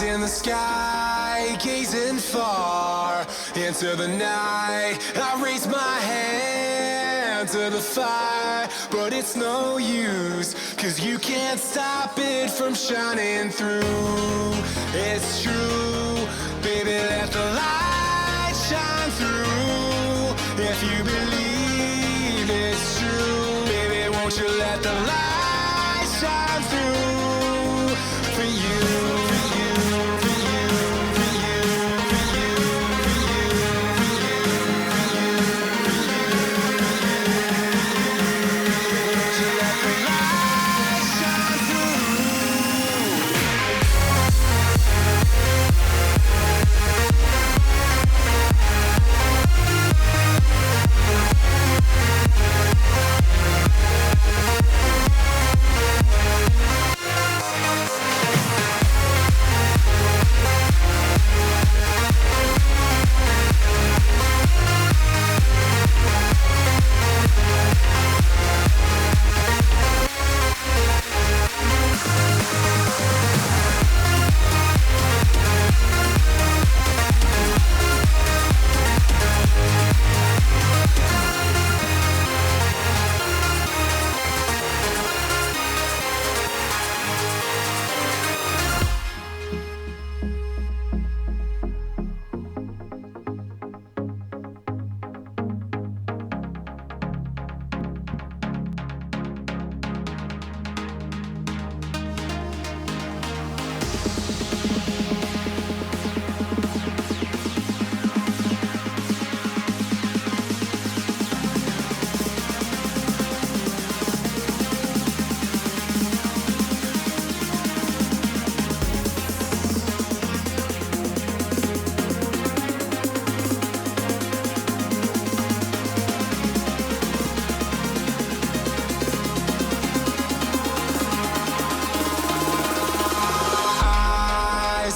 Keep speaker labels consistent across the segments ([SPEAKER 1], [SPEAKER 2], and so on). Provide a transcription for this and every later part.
[SPEAKER 1] in the sky, gazing far into the night. I raise my hand to the fire, but it's no use, 'cause you can't stop it from shining through. It's true, baby, let the light shine through. If you believe it's true, baby, won't you let the light shine through for you.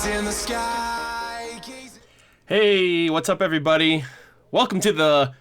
[SPEAKER 1] In the sky, hey, what's up, everybody? Welcome to the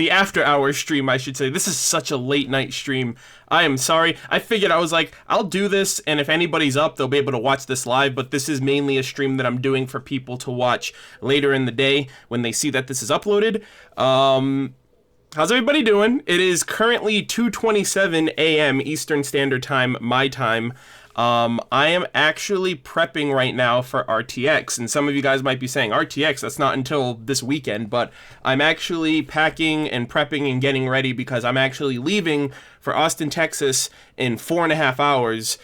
[SPEAKER 1] after hours stream, I should say. This is such a late night stream. I am sorry. I figured, I was like, I'll do this, and if anybody's up, they'll be able to watch this live, but this is mainly a stream that I'm doing for people to watch later in the day when they see that this is uploaded. How's everybody doing? It is currently 2:27 a.m. Eastern Standard Time, my time. I am actually prepping right now for RTX, and some of you guys might be saying, RTX, that's not until this weekend, but I'm actually packing and prepping and getting ready because I'm actually leaving for Austin, Texas in 4.5 hours,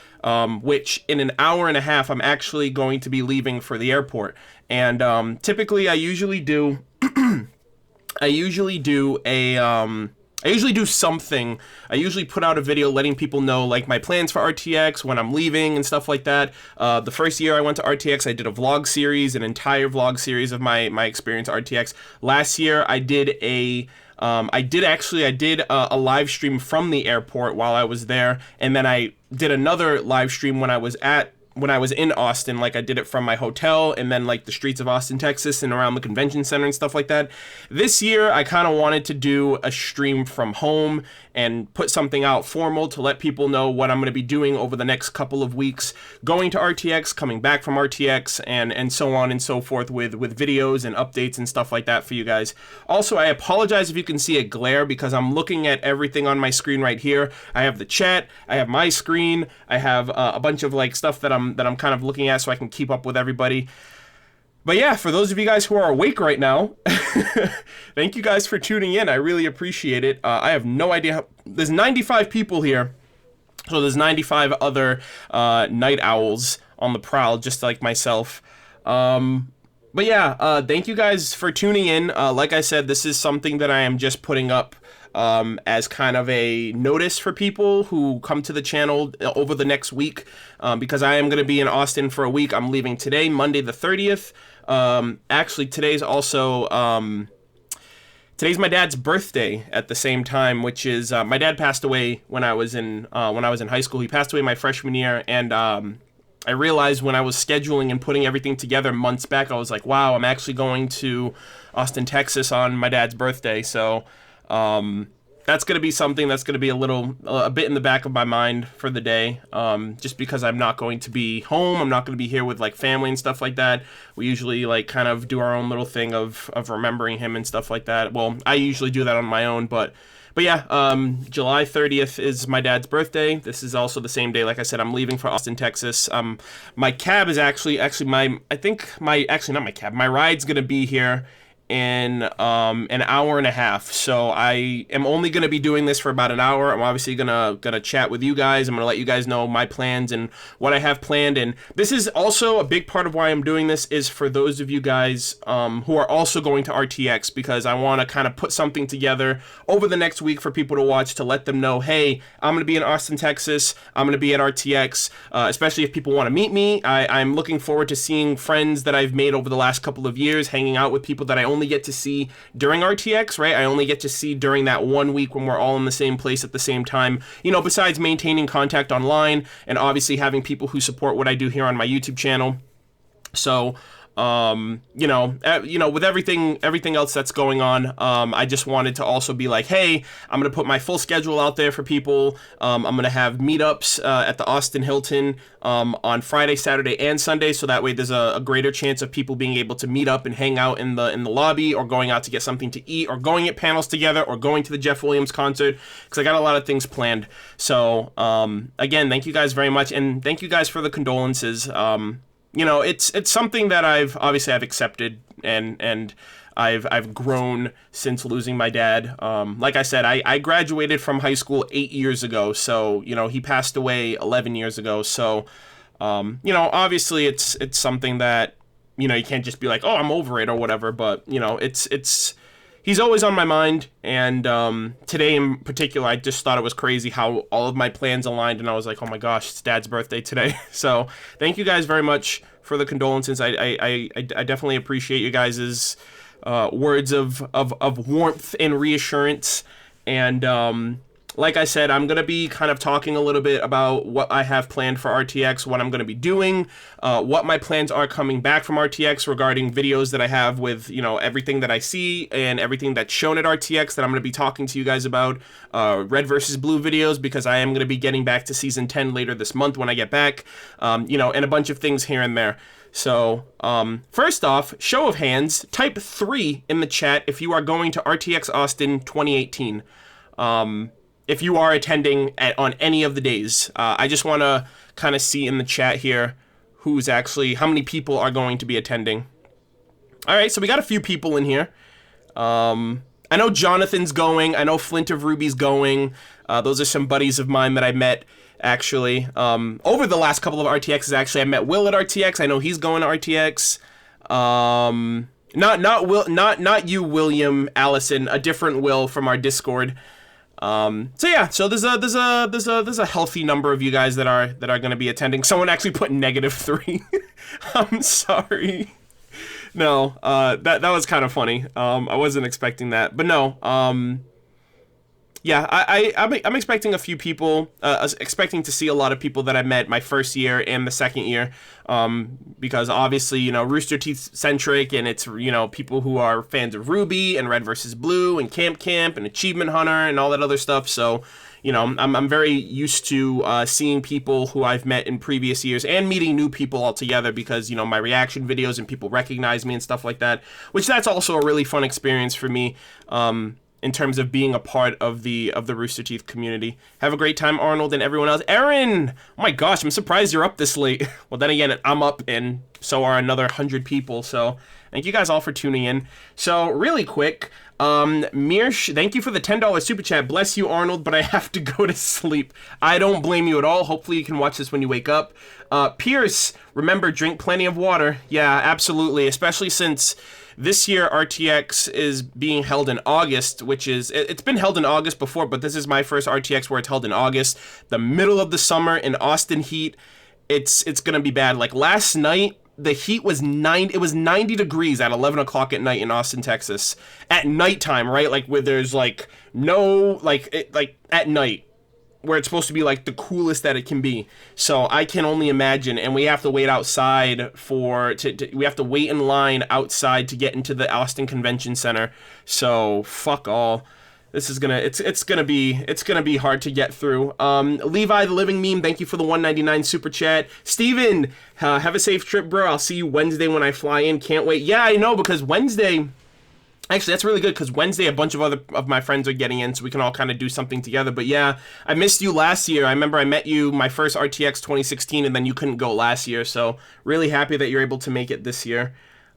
[SPEAKER 1] which in an hour and a half, I'm actually going to be leaving for the airport. And typically I usually do something. I usually put out a video letting people know like my plans for RTX, when I'm leaving and stuff like that. The first year I went to RTX, I did a vlog series, an entire vlog series of my experience at RTX. Last year I did a live stream from the airport while I was there, and then I did another live stream when I was in Austin. Like, I did it from my hotel and then like the streets of Austin, Texas, and around the convention center and stuff like that. This year I kind of wanted to do a stream from home and put something out formal to let people know what I'm going to be doing over the next couple of weeks, going to RTX, coming back from RTX, and so on and so forth, with videos and updates and stuff like that for you guys. Also, I apologize if you can see a glare because I'm looking at everything on my screen right here. I have the chat, I have my screen, I have a bunch of like stuff that I'm kind of looking at so I can keep up with everybody. But yeah, for those of you guys who are awake right now, thank you guys for tuning in. I really appreciate it. I have no idea. There's 95 people here, so there's 95 other night owls on the prowl, just like myself. But yeah, thank you guys for tuning in. Like I said, this is something that I am just putting up as kind of a notice for people who come to the channel over the next week, because I am going to be in Austin for a week. I'm leaving today, Monday the 30th. Actually, today's also today's my dad's birthday at the same time, which is my dad passed away when I was in high school. He passed away my freshman year, and I realized when I was scheduling and putting everything together months back, I was like, wow, I'm actually going to Austin, Texas on my dad's birthday. So that's going to be something that's going to be a bit in the back of my mind for the day, just because I'm not going to be home. I'm not going to be here with like family and stuff like that. We usually like kind of do our own little thing of remembering him and stuff like that. Well, I usually do that on my own, but yeah, July 30th is my dad's birthday. This is also the same day, like I said, I'm leaving for Austin, Texas. My cab is actually not my cab. My ride's going to be here in an hour and a half. So I am only going to be doing this for about an hour. I'm obviously gonna chat with you guys. I'm gonna let you guys know my plans and what I have planned. And this is also a big part of why I'm doing this, is for those of you guys who are also going to RTX, because I want to kind of put something together over the next week for people to watch, to let them know, hey, I'm gonna be in Austin, Texas. I'm gonna be at RTX, especially if people want to meet me. I'm looking forward to seeing friends that I've made over the last couple of years, hanging out with people that I only get to see during RTX, right? I only get to see during that 1 week when we're all in the same place at the same time, besides maintaining contact online and obviously having people who support what I do here on my YouTube channel. So with everything else that's going on, I just wanted to also be like, hey, I'm gonna put my full schedule out there for people. I'm gonna have meetups at the Austin Hilton on Friday, Saturday, and Sunday, so that way there's a greater chance of people being able to meet up and hang out in the lobby, or going out to get something to eat, or going at panels together, or going to the Jeff Williams concert, because I got a lot of things planned. So again, thank you guys very much, and thank you guys for the condolences. It's something that I've accepted, and I've grown since losing my dad. Like I said, I graduated from high school 8 years ago, so he passed away 11 years ago. So obviously it's something that you can't just be like, oh, I'm over it or whatever. But it's he's always on my mind, and today in particular, I just thought it was crazy how all of my plans aligned, and I was like, oh my gosh, it's Dad's birthday today. So thank you guys very much for the condolences. I definitely appreciate you guys' words of warmth and reassurance, and like I said, I'm going to be kind of talking a little bit about what I have planned for RTX, what I'm going to be doing, what my plans are coming back from RTX regarding videos that I have with, everything that I see and everything that's shown at RTX that I'm going to be talking to you guys about, red versus blue videos, because I am going to be getting back to season 10 later this month when I get back, and a bunch of things here and there. So, first off, show of hands, type 3 in the chat if you are going to RTX Austin 2018. If you are attending on any of the days. I just want to kind of see in the chat here how many people are going to be attending. All right, so we got a few people in here. I know Jonathan's going. I know Flint of Ruby's going. Those are some buddies of mine that I met, actually. Over the last couple of RTXs, actually, I met Will at RTX. I know he's going to RTX. Not you, William Allison, a different Will from our Discord. So there's a healthy number of you guys that are going to be attending. Someone actually put -3. I'm sorry. No, that was kind of funny. I wasn't expecting that, but no. Yeah, I'm expecting a few people, expecting to see a lot of people that I met my first year and the second year, because obviously, Rooster Teeth centric, and it's, people who are fans of Ruby and Red versus Blue and Camp and Achievement Hunter and all that other stuff. So, I'm very used to seeing people who I've met in previous years and meeting new people altogether, because, my reaction videos and people recognize me and stuff like that, which that's also a really fun experience for me. In terms of being a part of the Rooster Teeth community. Have a great time, Arnold, and everyone else. Aaron! Oh my gosh, I'm surprised you're up this late. Well, then again, I'm up, and so are another 100 people, so thank you guys all for tuning in. So, really quick, Mirsh, thank you for the $10 super chat. Bless you, Arnold, but I have to go to sleep. I don't blame you at all. Hopefully you can watch this when you wake up. Pierce, remember, drink plenty of water. Yeah, absolutely, especially since this year, RTX is being held in August, which is, it's been held in August before, but this is my first RTX where it's held in August. The middle of the summer in Austin heat, it's going to be bad. Like last night, the heat was 90 degrees at 11 o'clock at night in Austin, Texas. At nighttime, right? like where there's like no, like at night, where it's supposed to be like the coolest that it can be. So I can only imagine, and we have to wait outside we have to wait in line outside to get into the Austin Convention Center. So fuck all. This is gonna it's gonna be hard to get through. Levi the Living Meme, thank you for the 199 super chat. Steven, have a safe trip, bro. I'll see you Wednesday when I fly in. Can't wait. Yeah, I know, because Wednesday, actually that's really good, because Wednesday a bunch of my friends are getting in, so we can all kind of do something together. But yeah, I missed you last year. I remember I met you my first RTX 2016, and then you couldn't go last year. So really happy that you're able to make it this year.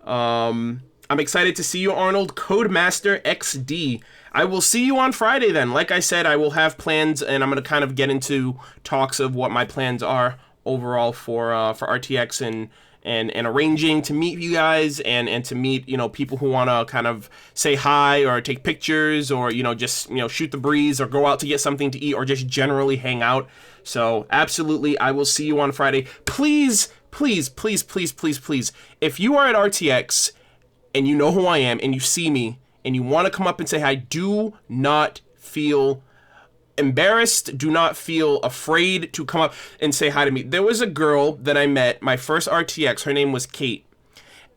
[SPEAKER 1] I'm excited to see you, Arnold. Codemaster XD. I will see you on Friday then. Like I said, I will have plans, and I'm going to kind of get into talks of what my plans are overall for RTX and arranging to meet you guys and to meet, you know, people who want to kind of say hi or take pictures or, you know, just, you know, shoot the breeze or go out to get something to eat or just generally hang out. So absolutely, I will see you on Friday. Please, please, please, please, please, please, if you are at RTX and you know who I am and you see me and you want to come up and say hi, do not feel embarrassed, do not feel afraid to come up and say hi to me. There was a girl that I met, my first RTX, her name was Kate,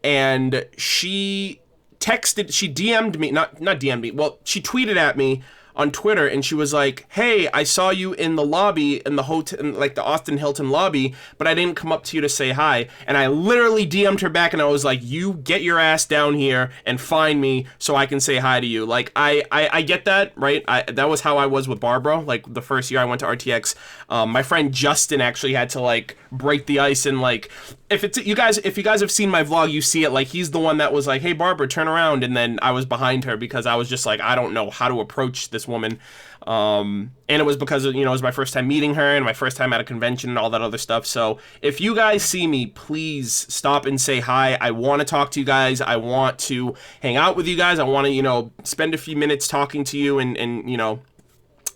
[SPEAKER 1] and she DM'd me, not DM'd me, well, she tweeted at me on Twitter, and she was like, hey, I saw you in the lobby, in the hotel, in like the Austin Hilton lobby, but I didn't come up to you to say hi. And I literally DM'd her back, and I was like, you get your ass down here and find me so I can say hi to you. Like, I get that, right? That was how I was with Barbara, like the first year I went to RTX. My friend Justin actually had to like break the ice, and like, if you guys have seen my vlog, you see it, like, he's the one that was like, hey, Barbara, turn around, and then I was behind her because I was just like, I don't know how to approach this woman. And it was because, you know, it was my first time meeting her and my first time at a convention and all that other stuff. So if you guys see me, please stop and say hi. I want to talk to you guys. I want to hang out with you guys. I want to, you know, spend a few minutes talking to you and you know,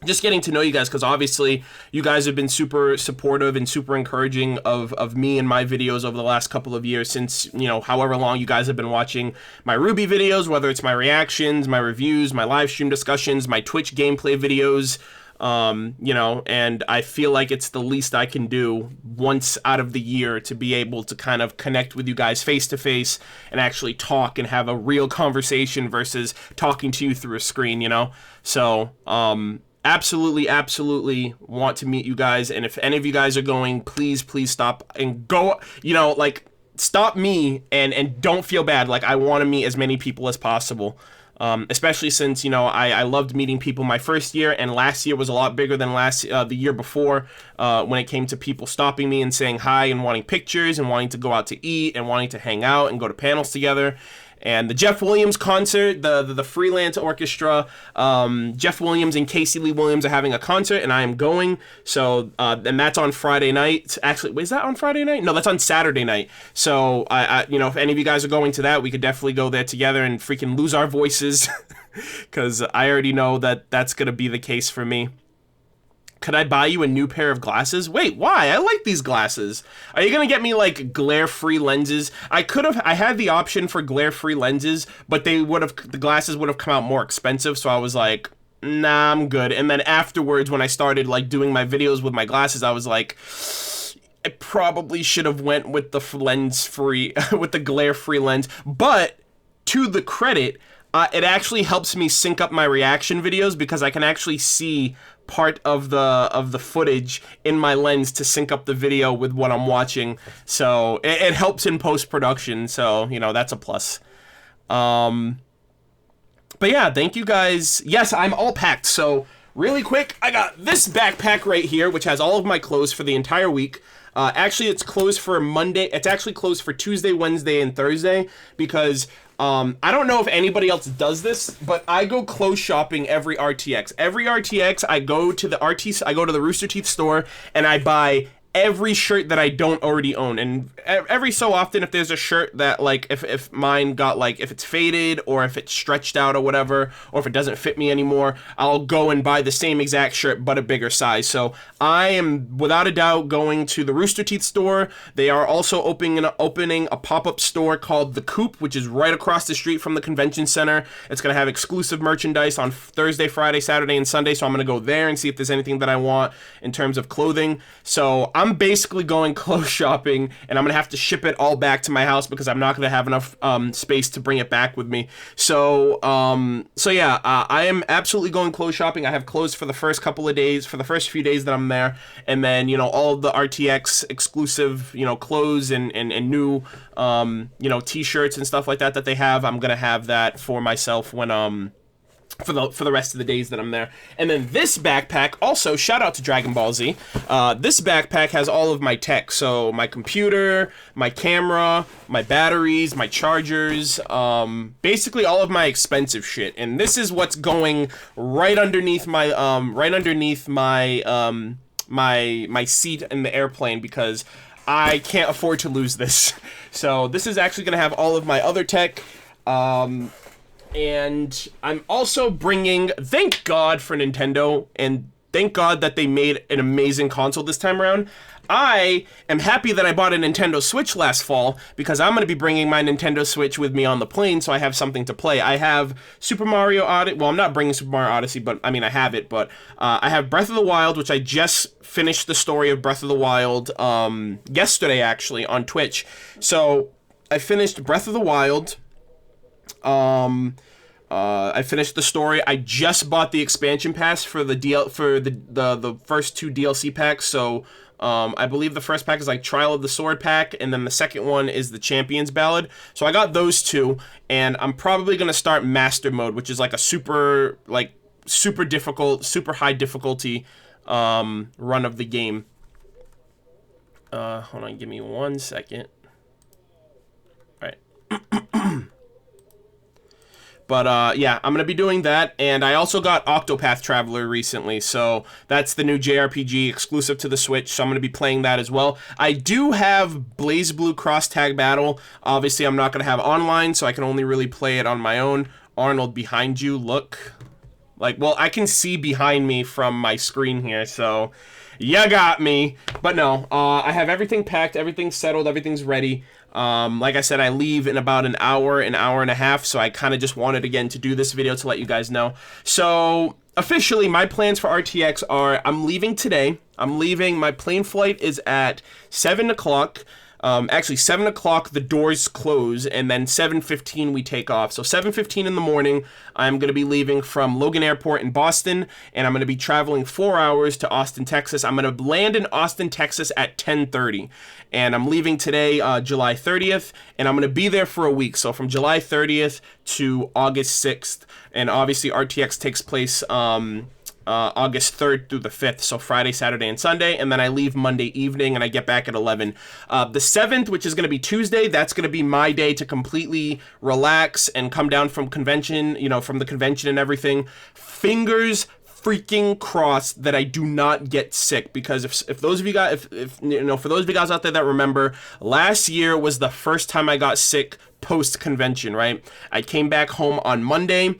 [SPEAKER 1] just getting to know you guys, because obviously you guys have been super supportive and super encouraging of me and my videos over the last couple of years, since, you know, however long you guys have been watching my Ruby videos, whether it's my reactions, my reviews, my live stream discussions, my Twitch gameplay videos, you know, and I feel like it's the least I can do once out of the year to be able to kind of connect with you guys face to face and actually talk and have a real conversation versus talking to you through a screen, you know? So, absolutely want to meet you guys, and if any of you guys are going, please stop and go, you know, like, stop me and don't feel bad. Like, I want to meet as many people as possible, especially since, you know, I loved meeting people my first year, and last year was a lot bigger than the year before, when it came to people stopping me and saying hi and wanting pictures and wanting to go out to eat and wanting to hang out and go to panels together. And the Jeff Williams concert, the freelance orchestra, Jeff Williams and Casey Lee Williams are having a concert, and I am going. So, and that's on Friday night. Actually, wait, is that on Friday night? No, that's on Saturday night. So, you know, if any of you guys are going to that, we could definitely go there together and freaking lose our voices, because I already know that that's gonna be the case for me. Could I buy you a new pair of glasses? Wait, why? I like these glasses. Are you gonna get me like glare-free lenses? I had the option for glare-free lenses, but the glasses would have come out more expensive, so I was like, nah, I'm good. And then afterwards, when I started like doing my videos with my glasses, I was like, I probably should have went with the lens-free, with the glare-free lens. But to the credit, it actually helps me sync up my reaction videos, because I can actually see part of the footage in my lens to sync up the video with what I'm watching. So it helps in post-production, so, you know, that's a plus. But yeah, thank you guys. Yes, I'm all packed. So really quick, I got this backpack right here, which has all of my clothes for the entire week. Actually, it's closed for Monday. It's actually closed for Tuesday, Wednesday, and Thursday, because I don't know if anybody else does this, but I go clothes shopping every RTX. Every RTX, I go to the Rooster Teeth store, and I buy every shirt that I don't already own. And every so often, if there's a shirt that, like, if mine got, like, if it's faded or if it's stretched out or whatever, or if it doesn't fit me anymore, I'll go and buy the same exact shirt but a bigger size. So I am without a doubt going to the Rooster Teeth store. They are also opening a pop-up store called The Coop, which is right across the street from the convention center. It's going to have exclusive merchandise on Thursday, Friday, Saturday, and Sunday. So I'm going to go there and see if there's anything that I want in terms of clothing. So I'm basically going clothes shopping, and I'm gonna have to ship it all back to my house because I'm not gonna have enough space to bring it back with me. So yeah, I am absolutely going clothes shopping. I have clothes for the first couple of days, for the first few days that I'm there, and then all of the RTX exclusive clothes and new t-shirts and stuff like that they have. I'm gonna have that for myself when for the rest of the days that I'm there. And then this backpack, also shout out to Dragon Ball Z. This backpack has all of my tech, so my computer, my camera, my batteries, my chargers, basically all of my expensive shit. And this is what's going right underneath my my seat in the airplane because I can't afford to lose this. So this is actually gonna have all of my other tech. And I'm also bringing, thank God for Nintendo, and thank God that they made an amazing console this time around. I am happy that I bought a Nintendo Switch last fall because I'm going to be bringing my Nintendo Switch with me on the plane so I have something to play. I have Super Mario Odyssey. Well, I'm not bringing Super Mario Odyssey, but I mean, I have it. But I have Breath of the Wild, which I just finished the story of Breath of the Wild yesterday, actually, on Twitch. So I finished Breath of the Wild. I finished the story. I just bought the expansion pass for the the first 2 DLC packs. So I believe the first pack is like Trial of the Sword pack, and then the second one is the Champions Ballad. So I got those 2, and I'm probably gonna start Master Mode, which is like a super difficult, super high difficulty run of the game. Hold on, give me 1 second. All right. But yeah, I'm going to be doing that, and I also got Octopath Traveler recently, so that's the new JRPG exclusive to the Switch, so I'm going to be playing that as well. I do have BlazBlue Cross Tag Battle. Obviously, I'm not going to have online, so I can only really play it on my own. Arnold, behind you, look. Well, I can see behind me from my screen here, so you got me. But no, I have everything packed, everything's settled, everything's ready. Like I said, I leave in about an hour and a half, so I kind of just wanted again to do this video to let you guys know. So officially, my plans for RTX are, I'm leaving today. I'm leaving, my plane flight is at 7 o'clock. Actually 7 o'clock the doors close, and then 7:15 we take off. So 7:15 in the morning, I'm going to be leaving from Logan Airport in Boston, and I'm going to be traveling 4 hours to Austin, Texas. I'm going to land in Austin, Texas at 10:30, and I'm leaving today, July 30th, and I'm going to be there for a week. So from July 30th to August 6th, and obviously RTX takes place August 3rd through the 5th, so Friday, Saturday, and Sunday, and then I leave Monday evening, and I get back at 11. The 7th, which is going to be Tuesday, that's going to be my day to completely relax and come down from convention, from the convention and everything. Fingers freaking crossed that I do not get sick, because if those of you guys, for those of you guys out there that remember, last year was the first time I got sick post-convention, right? I came back home on Monday,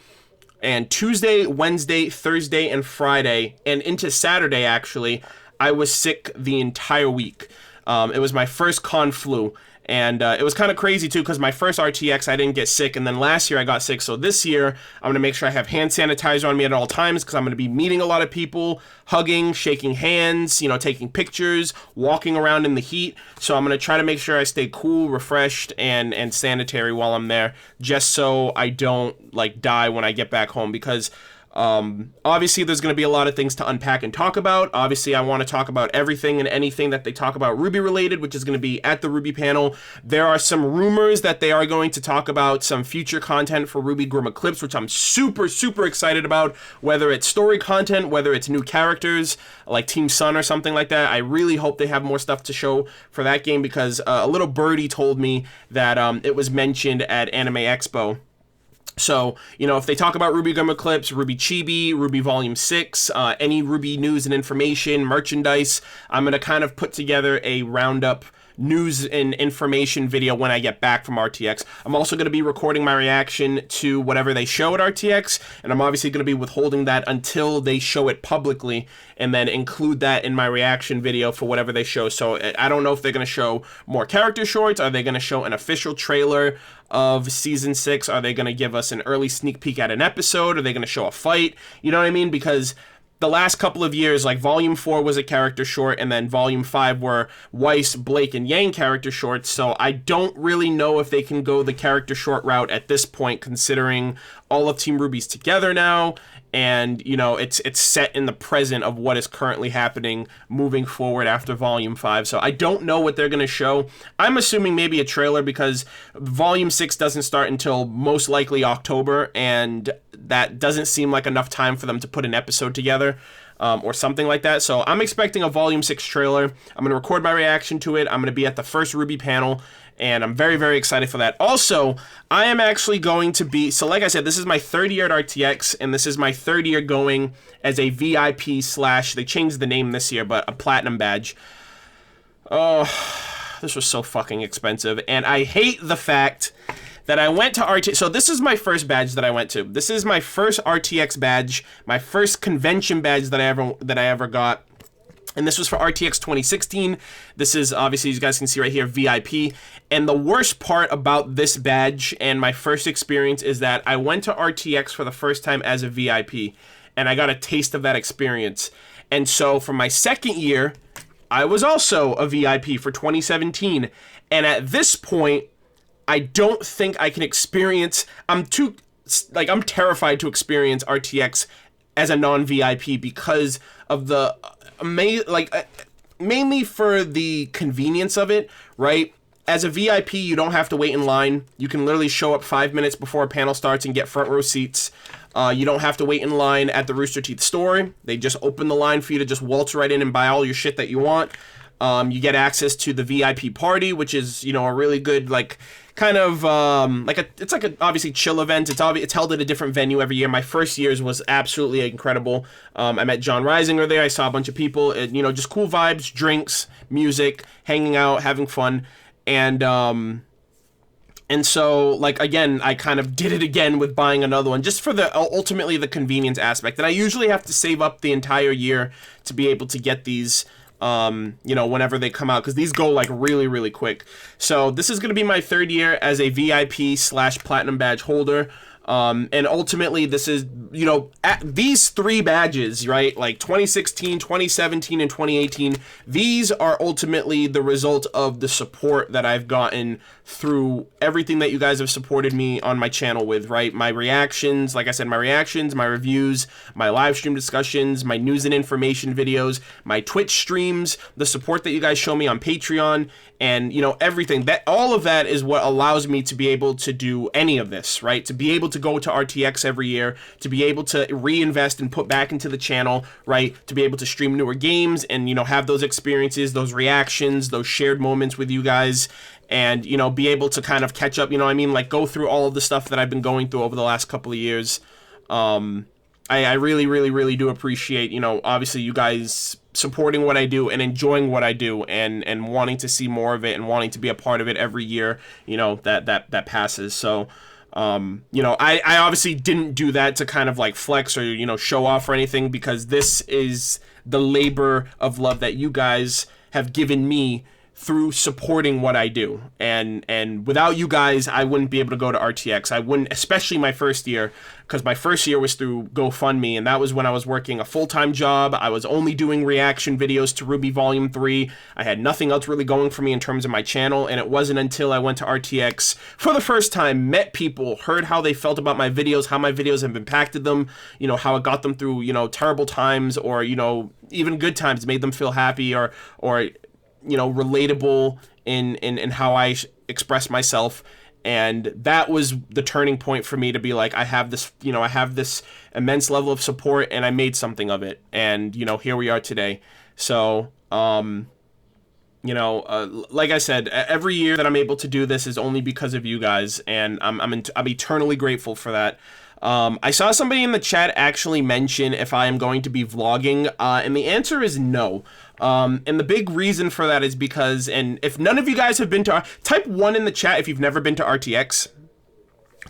[SPEAKER 1] and Tuesday, Wednesday, Thursday, and Friday, and into Saturday, actually, I was sick the entire week. It was my first con flu, and it was kind of crazy, too, because my first RTX, I didn't get sick, and then last year I got sick, so this year, I'm going to make sure I have hand sanitizer on me at all times, because I'm going to be meeting a lot of people, hugging, shaking hands, taking pictures, walking around in the heat, so I'm going to try to make sure I stay cool, refreshed, and sanitary while I'm there, just so I don't, die when I get back home, because obviously there's going to be a lot of things to unpack and talk about. Obviously, I want to talk about everything and anything that they talk about Ruby related, which is going to be at the Ruby panel. There are some rumors that they are going to talk about some future content for Ruby Grim Eclipse, which I'm super, super excited about, whether it's story content, whether it's new characters like Team Sun or something like that. I really hope they have more stuff to show for that game, because a little birdie told me that it was mentioned at Anime Expo. So, if they talk about Ruby Grim Eclipse, Ruby Chibi, Ruby Volume 6, any Ruby news and information, merchandise, I'm going to kind of put together a roundup news and information video when I get back from RTX. I'm also going to be recording my reaction to whatever they show at RTX, and I'm obviously going to be withholding that until they show it publicly, and then include that in my reaction video for whatever they show. So I don't know if they're going to show more character shorts. Are they going to show an official trailer of Season 6? Are they going to give us an early sneak peek at an episode? Are they going to show a fight? You know what I mean? Because the last couple of years, like Volume 4 was a character short, and then Volume 5 were Weiss, Blake, and Yang character shorts, so I don't really know if they can go the character short route at this point, considering all of Team RWBY's together now, and, you know, it's set in the present of what is currently happening moving forward after Volume 5, so I don't know what they're going to show. I'm assuming maybe a trailer, because Volume 6 doesn't start until most likely October, and that doesn't seem like enough time for them to put an episode together. Or something like that. So I'm expecting a Volume 6 trailer. I'm going to record my reaction to it. I'm going to be at the first RWBY panel, and I'm very, very excited for that. Also, I am actually going to be, so like I said, this is my third year at RTX, and this is my third year going as a VIP slash, they changed the name this year, but a Platinum badge. Oh, this was so fucking expensive, and I hate the fact that I went to RTX. So this is my first badge that I went to. This is my first RTX badge, my first convention badge that I ever got. And this was for RTX 2016. This is, obviously, you guys can see right here, VIP. And the worst part about this badge and my first experience is that I went to RTX for the first time as a VIP, and I got a taste of that experience. And so for my second year, I was also a VIP for 2017. And at this point, I don't think I can experience, I'm terrified to experience RTX as a non-VIP because of the, mainly for the convenience of it, right? As a VIP, you don't have to wait in line. You can literally show up 5 minutes before a panel starts and get front row seats. You don't have to wait in line at the Rooster Teeth store. They just open the line for you to just waltz right in and buy all your shit that you want. You get access to the VIP party, which is, you know, a really good, like, kind of, it's like a obviously chill event. It's held at a different venue every year. My first year's was absolutely incredible. I met John Reisinger there. I saw a bunch of people, you know, just cool vibes, drinks, music, hanging out, having fun. And so, like, again, I kind of did it again with buying another one, just for the, ultimately, the convenience aspect. And I usually have to save up the entire year to be able to get these, you know, whenever they come out, because these go like really, really quick. So this is going to be my third year as a VIP slash Platinum badge holder. And ultimately, this is, you know, these three badges, right, like 2016, 2017, and 2018, these are ultimately the result of the support that I've gotten through everything that you guys have supported me on my channel with, right? My reactions, like I said, my reactions, my reviews, my live stream discussions, my news and information videos, my Twitch streams, the support that you guys show me on Patreon, and, you know, everything. That, all of that is what allows me to be able to do any of this, right? To be able to go to RTX every year, to be able to reinvest and put back into the channel, right? To be able to stream newer games and, you know, have those experiences, those reactions, those shared moments with you guys, and, you know, be able to kind of catch up, you know what I mean? Like, go through all of the stuff that I've been going through over the last couple of years. I really, really, really do appreciate, you know, obviously you guys supporting what I do and enjoying what I do, and wanting to see more of it and wanting to be a part of it every year, you know, that passes. So, you know, I obviously didn't do that to kind of like flex or, you know, show off or anything, because this is the labor of love that you guys have given me through supporting what I do, and without you guys, I wouldn't be able to go to RTX. I wouldn't, especially my first year, because my first year was through GoFundMe, and that was when I was working a full-time job. I was only doing reaction videos to RWBY Volume 3. I had nothing else really going for me in terms of my channel, and it wasn't until I went to RTX for the first time, met people, heard how they felt about my videos, how my videos have impacted them, you know, how it got them through, you know, terrible times, or, you know, even good times, made them feel happy, or you know, relatable in how I express myself. And that was the turning point for me to be like, I have this, you know, I have this immense level of support, and I made something of it. And, you know, here we are today. So, you know, like I said, every year that I'm able to do this is only because of you guys, and I'm eternally grateful for that. I saw somebody in the chat actually mention if I am going to be vlogging, and the answer is no. And the big reason for that is because, and if none of you guys have been to, type 1 in the chat if you've never been to RTX.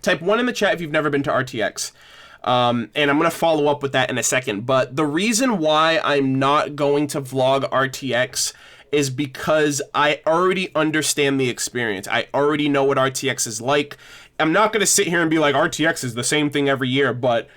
[SPEAKER 1] Type 1 in the chat if you've never been to RTX. And I'm going to follow up with that in a second. But the reason why I'm not going to vlog RTX is because I already understand the experience. I already know what RTX is like. I'm not going to sit here and be like, RTX is the same thing every year, but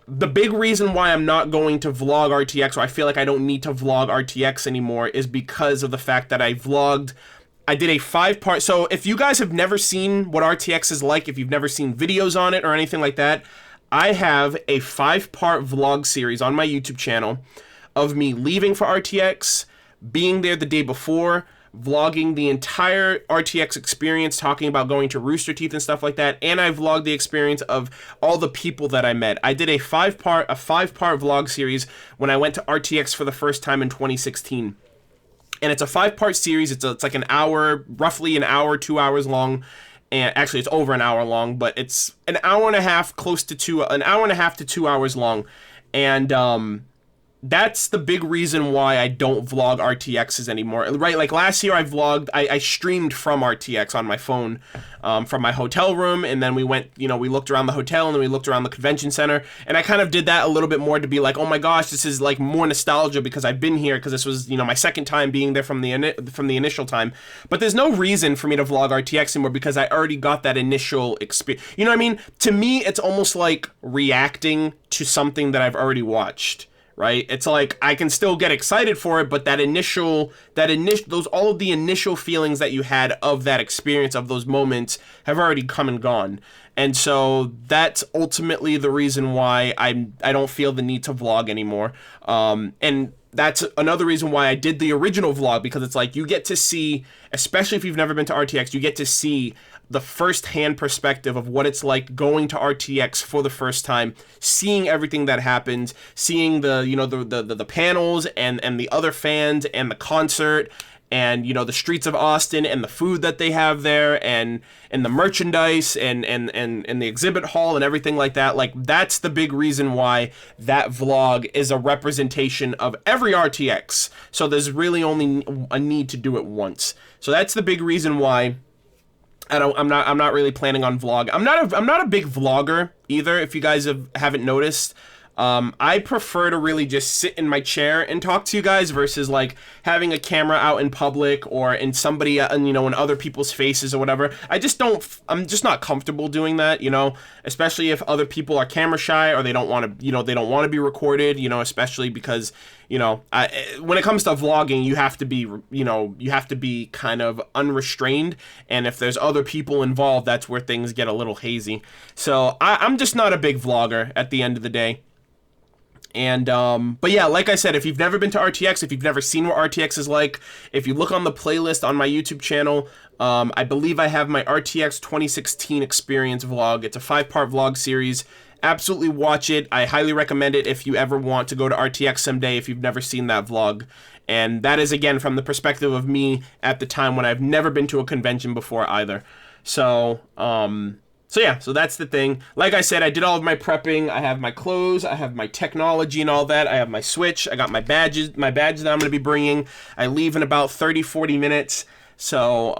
[SPEAKER 1] the big reason why I'm not going to vlog RTX, or I feel like I don't need to vlog RTX anymore, is because of the fact that I did a 5-part. So if you guys have never seen what RTX is like, if you've never seen videos on it or anything like that, I have a 5-part vlog series on my YouTube channel of me leaving for RTX, being there the day before, vlogging the entire RTX experience, talking about going to Rooster Teeth and stuff like that, and I vlogged the experience of all the people that I met. I did a 5-part vlog series when I went to RTX for the first time in 2016. And it's a 5-part series. It's like an hour, roughly an hour, 2 hours long. And actually it's over an hour long, but it's an hour and a half, an hour and a half to 2 hours long. And that's the big reason why I don't vlog RTXs anymore, right? Like last year I streamed from RTX on my phone, from my hotel room, and then we went, we looked around the hotel, and then we looked around the convention center, and I kind of did that a little bit more to be like, oh my gosh, this is like more nostalgia because I've been here, because this was, my second time being there from the initial time. But there's no reason for me to vlog RTX anymore because I already got that initial experience. You know what I mean? To me, it's almost like reacting to something that I've already watched. Right? It's like I can still get excited for it, but all of the initial feelings that you had of that experience, of those moments, have already come and gone. And so that's ultimately the reason why I don't feel the need to vlog anymore. And that's another reason why I did the original vlog, because it's like you get to see, especially if you've never been to RTX, you get to see the first-hand perspective of what it's like going to RTX for the first time, seeing everything that happens, seeing the panels and the other fans and the concert, and the streets of Austin and the food that they have there, and the merchandise and the exhibit hall and everything like that. Like, that's the big reason why that vlog is a representation of every RTX. So there's really only a need to do it once. So that's the big reason why I'm not really planning on vlog. I'm not a big vlogger either, if you guys haven't noticed. I prefer to really just sit in my chair and talk to you guys versus like having a camera out in public or in somebody, in other people's faces or whatever. I'm just not comfortable doing that, especially if other people are camera shy or they don't want to be recorded, especially because, when it comes to vlogging, you have to be kind of unrestrained. And if there's other people involved, that's where things get a little hazy. So I'm just not a big vlogger at the end of the day. And, but yeah, like I said, if you've never been to RTX, if you've never seen what RTX is like, if you look on the playlist on my YouTube channel, I believe I have my RTX 2016 experience vlog. It's a 5-part vlog series. Absolutely watch it. I highly recommend it if you ever want to go to RTX someday if you've never seen that vlog. And that is, again, from the perspective of me at the time when I've never been to a convention before either. So yeah, so that's the thing. Like I said, I did all of my prepping. I have my clothes, I have my technology and all that. I have my Switch, I got my badges that I'm going to be bringing. I leave in about 30-40 minutes. So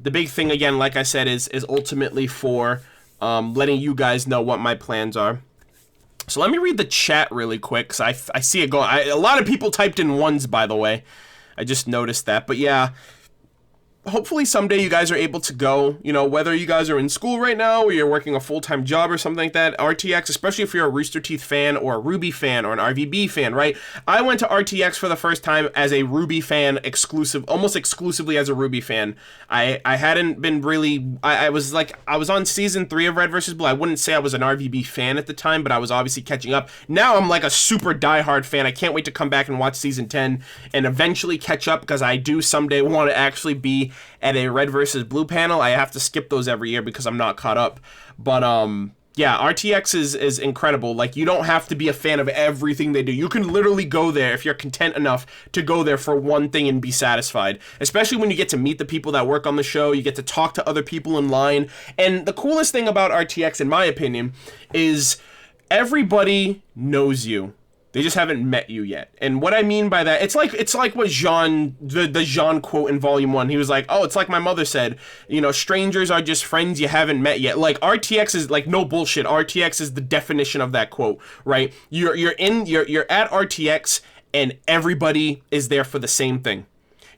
[SPEAKER 1] the big thing, again, like I said, is ultimately for letting you guys know what my plans are. So let me read the chat really quick, because I see it going. A lot of people typed in ones, by the way. I just noticed that. But yeah, hopefully someday you guys are able to go, whether you guys are in school right now or you're working a full-time job or something like that. RTX, especially if you're a Rooster Teeth fan or a Ruby fan or an RVB fan, right? I went to RTX for the first time as a Ruby fan, almost exclusively as a Ruby fan. I hadn't been really, I was on season 3 of Red vs. Blue. I wouldn't say I was an RVB fan at the time, but I was obviously catching up. Now I'm like a super diehard fan. I can't wait to come back and watch season 10 and eventually catch up, because I do someday want to actually be at a Red versus Blue panel. I have to skip those every year because I'm not caught up. But yeah, RTX is incredible. Like, you don't have to be a fan of everything they do. You can literally go there if you're content enough to go there for one thing and be satisfied. Especially when you get to meet the people that work on the show, you get to talk to other people in line. And the coolest thing about RTX, in my opinion, is everybody knows you. They just haven't met you yet. And what I mean by that, it's like what Jean, the Jean quote in Volume 1. He was like, oh, it's like my mother said, strangers are just friends you haven't met yet. Like, RTX is, like, no bullshit. RTX is the definition of that quote, right? You're at RTX and everybody is there for the same thing.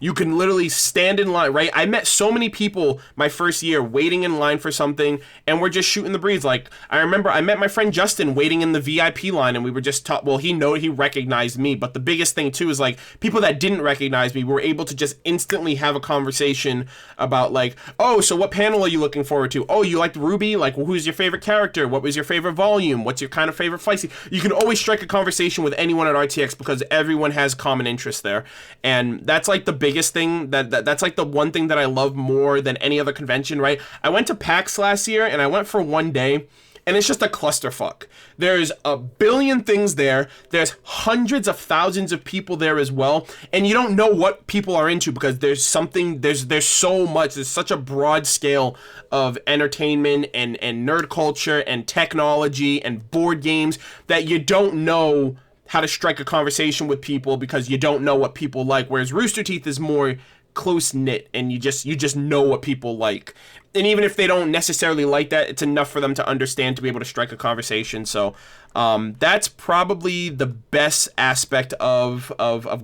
[SPEAKER 1] You can literally stand in line, right? I met so many people my first year waiting in line for something, and we're just shooting the breeze. Like, I remember I met my friend Justin waiting in the VIP line, and we were just well, he recognized me, but the biggest thing too is like people that didn't recognize me were able to just instantly have a conversation about like, oh, so what panel are you looking forward to? Oh, you liked Ruby? Like, well, who's your favorite character? What was your favorite volume? What's your kind of favorite fight scene? You can always strike a conversation with anyone at RTX because everyone has common interests there, and that's like the biggest thing that's like the one thing that I love more than any other convention, right? I went to PAX last year and I went for one day, and it's just a clusterfuck. There's a billion things there. There's hundreds of thousands of people there as well, and you don't know what people are into because there's so much. There's such a broad scale of entertainment and nerd culture and technology and board games that you don't know how to strike a conversation with people because you don't know what people like. Whereas Rooster Teeth is more close knit, and you just know what people like. And even if they don't necessarily like that, it's enough for them to understand to be able to strike a conversation. So that's probably the best aspect of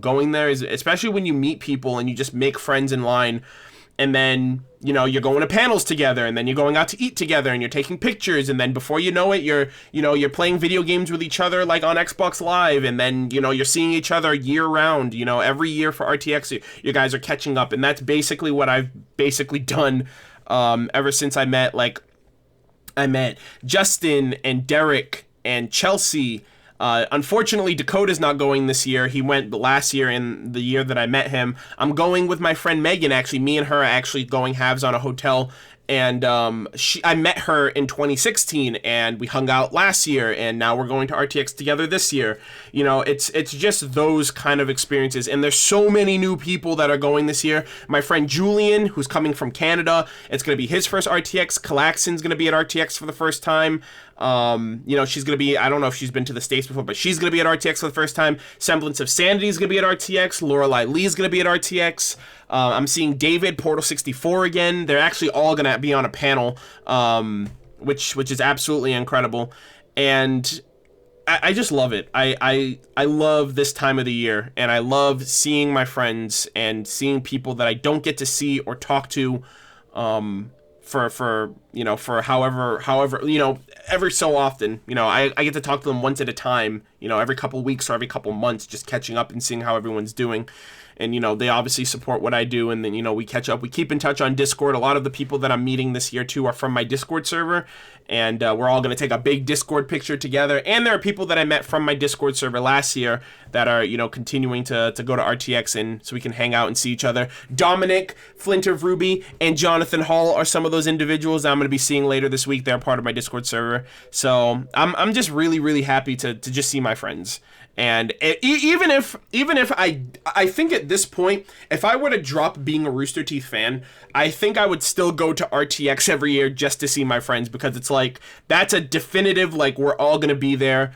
[SPEAKER 1] going there, is especially when you meet people and you just make friends in line. And then, you know, you're going to panels together, and then you're going out to eat together, and you're taking pictures, and then before you know it, you're playing video games with each other, like on Xbox Live, and then, you know, you're seeing each other year round. You know, every year for RTX, you guys are catching up, and that's basically what I've basically done ever since I met Justin and Derek and Chelsea. Unfortunately, Dakota's not going this year. He went last year and the year that I met him. I'm going with my friend Megan, actually. Me and her are actually going halves on a hotel. And I met her in 2016, and we hung out last year, and now we're going to RTX together this year. You know, it's just those kind of experiences, and there's so many new people that are going this year. My friend Julian, who's coming from Canada, it's going to be his first RTX. Kalaxin's going to be at RTX for the first time. You know, she's going to be, I don't know if she's been to the States before, but she's going to be at RTX for the first time. Semblance of Sanity is going to be at RTX. Lorelei Lee is going to be at RTX. I'm seeing David, Portal 64 again. They're actually all going to be on a panel, which is absolutely incredible. And I just love it. I love this time of the year, and I love seeing my friends and seeing people that I don't get to see or talk to, for you know, for however, you know, every so often. You know, I get to talk to them once at a time, you know, every couple weeks or every couple months, just catching up and seeing how everyone's doing. And, you know, they obviously support what I do, and then, you know, we catch up. We keep in touch on Discord. A lot of the people that I'm meeting this year, too, are from my Discord server, and we're all going to take a big Discord picture together. And there are people that I met from my Discord server last year that are, you know, continuing to go to RTX, and so we can hang out and see each other. Dominic, Flint of Ruby, and Jonathan Hall are some of those individuals I'm going to be seeing later this week. They're part of my Discord server. So I'm just really, really happy to just see my friends. And even if I think at this point, if I were to drop being a Rooster Teeth fan, I think I would still go to RTX every year just to see my friends, because it's like, that's a definitive, like, we're all going to be there.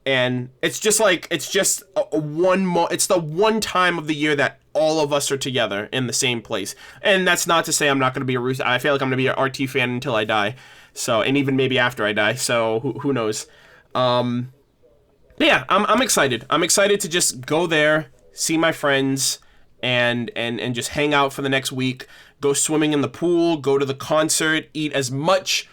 [SPEAKER 1] And it's just like, it's just it's the one time of the year that all of us are together in the same place. And that's not to say I'm not going to be a Rooster. I feel like I'm going to be an RT fan until I die. So, and even maybe after I die. So who knows? But yeah, I'm excited. I'm excited to just go there, see my friends, and just hang out for the next week. Go swimming in the pool, go to the concert, eat as much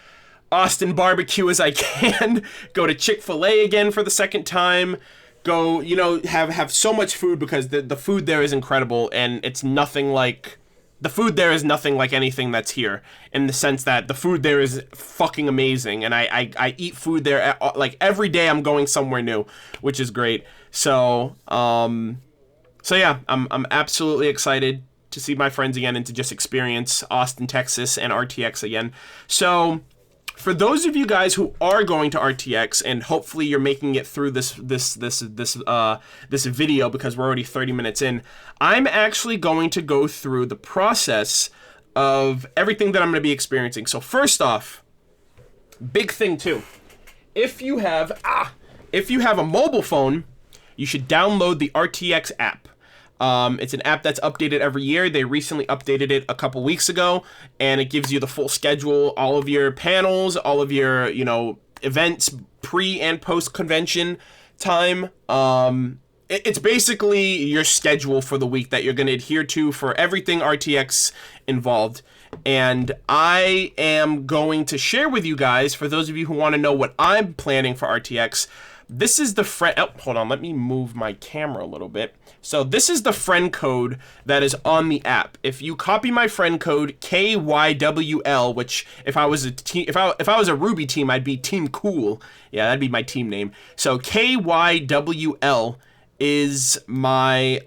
[SPEAKER 1] Austin barbecue as I can, go to Chick-fil-A again for the second time, go, you know, have so much food, because the food there is incredible, and it's nothing like... The food there is nothing like anything that's here, in the sense that the food there is fucking amazing, and I eat food there like every day. I'm going somewhere new, which is great. So yeah, I'm absolutely excited to see my friends again and to just experience Austin, Texas, and RTX again. So for those of you guys who are going to RTX, and hopefully you're making it through this video, because we're already 30 minutes in, I'm actually going to go through the process of everything that I'm going to be experiencing. So first off, big thing too, if you have a mobile phone, you should download the RTX app. It's an app that's updated every year. They recently updated it a couple weeks ago, and it gives you the full schedule, all of your panels, all of your, you know, events, pre and post convention time. it's basically your schedule for the week that you're going to adhere to for everything RTX involved. And I am going to share with you guys, for those of you who want to know what I'm planning for RTX, this is the friend... Oh, hold on. Let me move my camera a little bit. So this is the friend code that is on the app. If you copy my friend code KYWL, which if I was a team, if I was a Ruby team, I'd be Team Cool. Yeah, that'd be my team name. So KYWL is my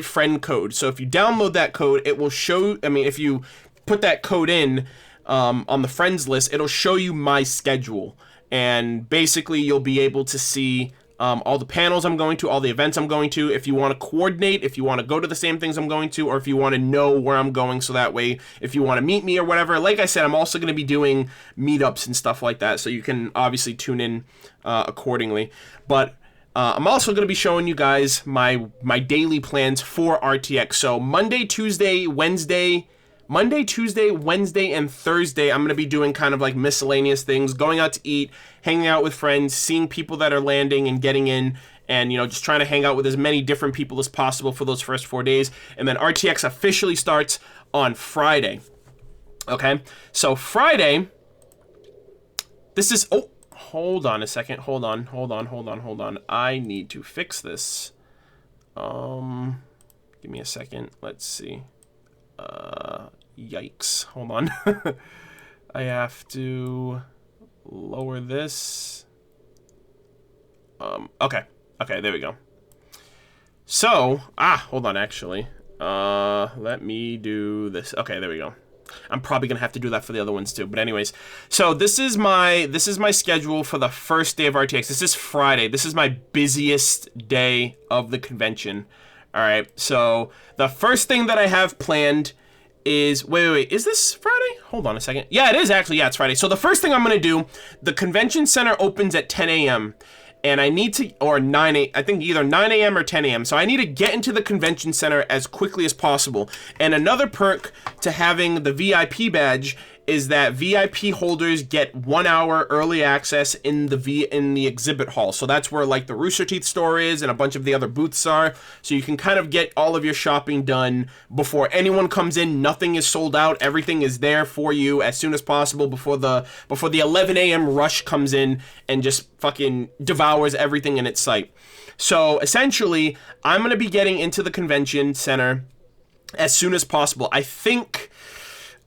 [SPEAKER 1] friend code. So if you download that code, it will show, I mean, if you put that code in on the friends list, it'll show you my schedule. And basically you'll be able to see all the panels I'm going to, all the events I'm going to, if you want to coordinate, if you want to go to the same things I'm going to, or if you want to know where I'm going, so that way if you want to meet me or whatever. Like I said, I'm also going to be doing meetups and stuff like that, so you can obviously tune in accordingly. But I'm also going to be showing you guys my daily plans for RTX. So Monday, Tuesday, Wednesday, and Thursday, I'm going to be doing kind of like miscellaneous things, going out to eat, hanging out with friends, seeing people that are landing and getting in, and, you know, just trying to hang out with as many different people as possible for those first 4 days. And then RTX officially starts on Friday. Okay, so Friday, this is... Oh, hold on a second. Hold on. I need to fix this. Give me a second. Let's see. Yikes. Hold on. I have to lower this. Okay, there we go. So, hold on, actually. Let me do this. Okay, there we go. I'm probably gonna have to do that for the other ones too. But anyways, so this is my schedule for the first day of RTX. This is Friday. This is my busiest day of the convention. All right. So the first thing that I have planned is wait. Is this Friday? Hold on a second. Yeah, it is actually. Yeah, it's Friday. So the first thing I'm gonna do, the convention center opens at 10 a.m. and I need to, or 9 a.m., I think either 9 a.m. or 10 a.m. So I need to get into the convention center as quickly as possible. And another perk to having the VIP badge is that VIP holders get 1 hour early access in the exhibit hall. So that's where like the Rooster Teeth store is and a bunch of the other booths are. So you can kind of get all of your shopping done before anyone comes in. Nothing is sold out. Everything is there for you as soon as possible before the 11 a.m. rush comes in and just fucking devours everything in its sight. So essentially, I'm going to be getting into the convention center as soon as possible. I think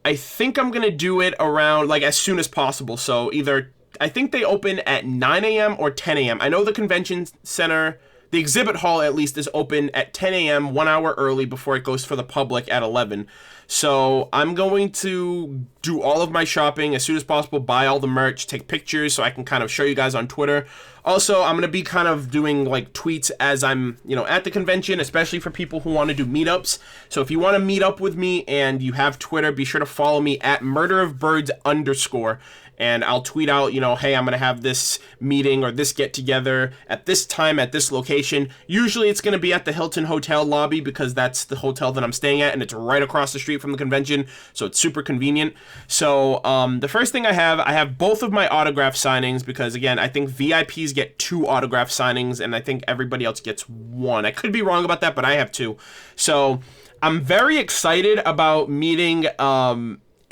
[SPEAKER 1] I'm going to do it around, like, as soon as possible. So either, I think they open at 9 a.m. or 10 a.m. I know the convention center, the exhibit hall at least, is open at 10 a.m., 1 hour early before it goes for the public at 11. So I'm going to do all of my shopping as soon as possible, buy all the merch, take pictures so I can kind of show you guys on Twitter. Also, I'm going to be kind of doing like tweets as I'm, you know, at the convention, especially for people who want to do meetups. So if you want to meet up with me and you have Twitter, be sure to follow me at MurderofBirds_. And I'll tweet out, you know, hey, I'm going to have this meeting or this get together at this time at this location. Usually it's going to be at the Hilton Hotel lobby because that's the hotel that I'm staying at and it's right across the street from the convention. So it's super convenient. So the first thing I have both of my autograph signings because, again, I think VIPs get 2 autograph signings and I think everybody else gets 1. I could be wrong about that, but I have 2. So I'm very excited about meeting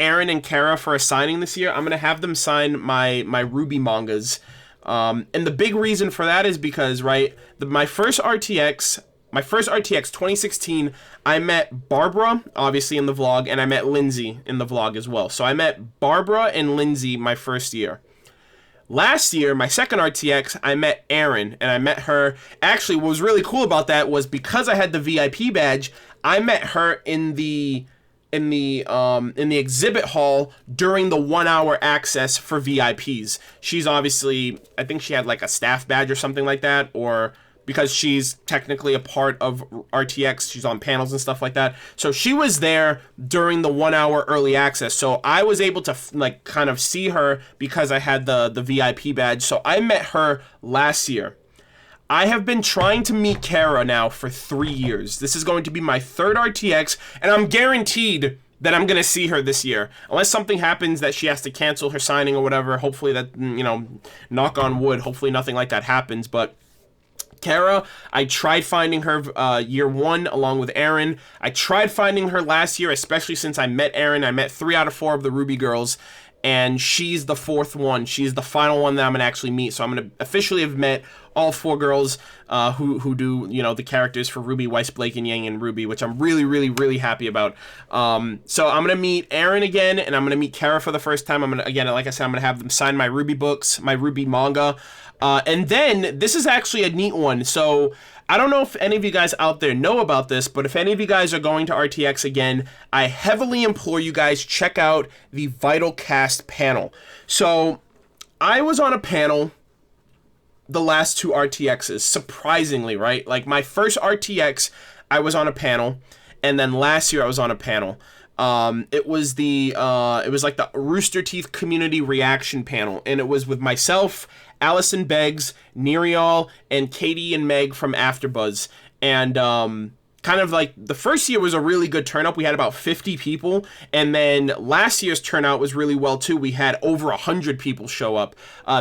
[SPEAKER 1] Aaron and Kara for a signing this year. I'm going to have them sign my Ruby mangas. And the big reason for that is because, right, my first RTX 2016, I met Barbara, obviously, in the vlog, and I met Lindsay in the vlog as well. So I met Barbara and Lindsay my first year. Last year, my second RTX, I met Aaron, and I met her. Actually, what was really cool about that was because I had the VIP badge, I met her in the exhibit hall during the 1 hour access for VIPs. She's obviously, I think she had like a staff badge or something like that, or because she's technically a part of RTX, she's on panels and stuff like that. So she was there during the 1 hour early access. So I was able to like kind of see her because I had the VIP badge. So I met her last year. I have been trying to meet Kara now for 3 years. This is going to be my 3rd RTX, and I'm guaranteed that I'm going to see her this year. Unless something happens that she has to cancel her signing or whatever. Hopefully that, you know, knock on wood, hopefully nothing like that happens. But Kara, I tried finding her year 1 along with Aaron. I tried finding her last year, especially since I met Aaron. I met 3 out of 4 of the Ruby girls, and she's the 4th one. She's the final one that I'm going to actually meet. So I'm going to officially have met all 4 girls who do, you know, the characters for Ruby, Weiss, Blake, and Yang and Ruby, which I'm really, really, really happy about. So I'm going to meet Aaron again, and I'm going to meet Kara for the first time. I'm going to, again, like I said, I'm going to have them sign my Ruby books, my Ruby manga. And then this is actually a neat one. So I don't know if any of you guys out there know about this, but if any of you guys are going to RTX again, I heavily implore you guys check out the Vital Cast panel. So I was on a panel the last 2 RTXs, surprisingly, right? Like my first RTX, I was on a panel, and then last year I was on a panel. It was like the Rooster Teeth community reaction panel, and it was with myself, Allison Beggs, Nerial, and Katie and Meg from AfterBuzz. And kind of like the first year was a really good turnout. We had about 50 people, and then last year's turnout was really well too. We had over 100 people show up.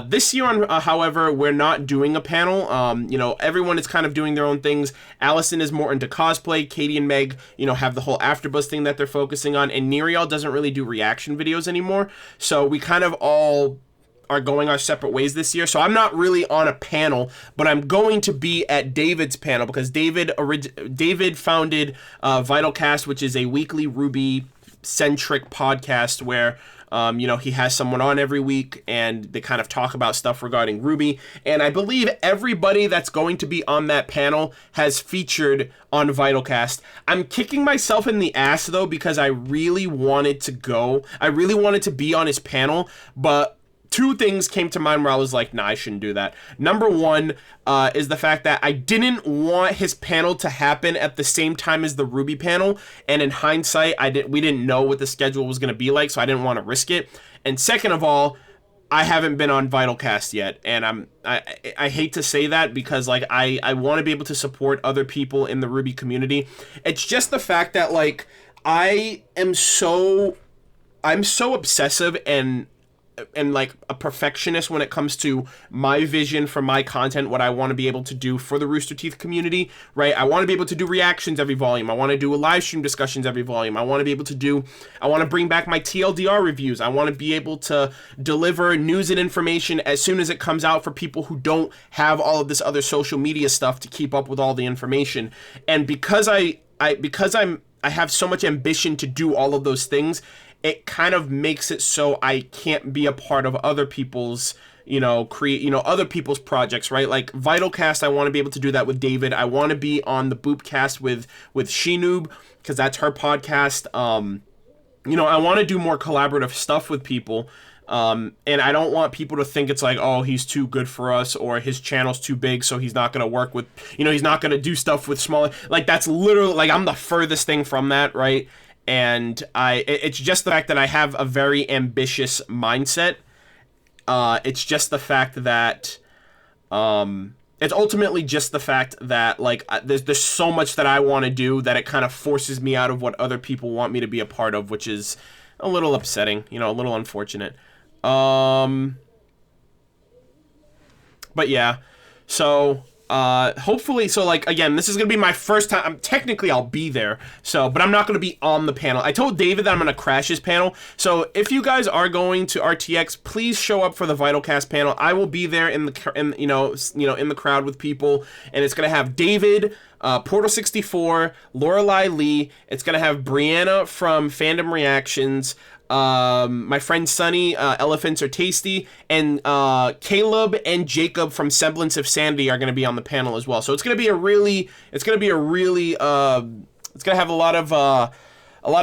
[SPEAKER 1] This year, however, we're not doing a panel. You know, everyone is kind of doing their own things. Allison is more into cosplay. Katie and Meg, you know, have the whole AfterBuzz thing that they're focusing on, and Nerial doesn't really do reaction videos anymore. So we kind of all are going our separate ways this year. So I'm not really on a panel, but I'm going to be at David's panel because David founded VitalCast, which is a weekly Ruby-centric podcast where you know, he has someone on every week and they kind of talk about stuff regarding Ruby. And I believe everybody that's going to be on that panel has featured on VitalCast. I'm kicking myself in the ass though because I really wanted to go. I really wanted to be on his panel, but 2 things came to mind where I was like, nah, I shouldn't do that. Number 1 is the fact that I didn't want his panel to happen at the same time as the Ruby panel, and in hindsight, we didn't know what the schedule was going to be like, so I didn't want to risk it. And second of all, I haven't been on VitalCast yet, and I hate to say that because like I want to be able to support other people in the Ruby community. It's just the fact that like I'm so obsessive and like a perfectionist when it comes to my vision for my content, what I want to be able to do for the Rooster Teeth community, right? I want to be able to do reactions every volume. I want to do a live stream discussions every volume. I want to bring back my TLDR reviews. I want to be able to deliver news and information as soon as it comes out for people who don't have all of this other social media stuff to keep up with all the information. And because I have so much ambition to do all of those things, it kind of makes it so I can't be a part of other people's, other people's projects, right? Like VitalCast, I want to be able to do that with David. I want to be on the Boopcast with Shinoob, because that's her podcast. I want to do more collaborative stuff with people. And I don't want people to think it's like, oh, he's too good for us, or his channel's too big, so he's not going to work with, he's not going to do stuff with smaller, like that's literally, like I'm the furthest thing from that, right? And it's just the fact that I have a very ambitious mindset. It's just the fact that, it's ultimately just the fact that, like, there's so much that I want to do that it kind of forces me out of what other people want me to be a part of, which is a little upsetting, a little unfortunate. But yeah, so hopefully, so like again, this is gonna be my first time. Technically I'll be there, but I'm not gonna be on the panel. I told David that I'm gonna crash his panel, so if you guys are going to RTX, please show up for the VitalCast panel. I will be there in the crowd with people, and it's gonna have David, Portal 64, Lorelei Lee. It's gonna have Brianna from Fandom Reactions, my friend Sunny, Elephants Are Tasty, and Caleb and Jacob from Semblance of Sanity are going to be on the panel as well. So it's going to have a lot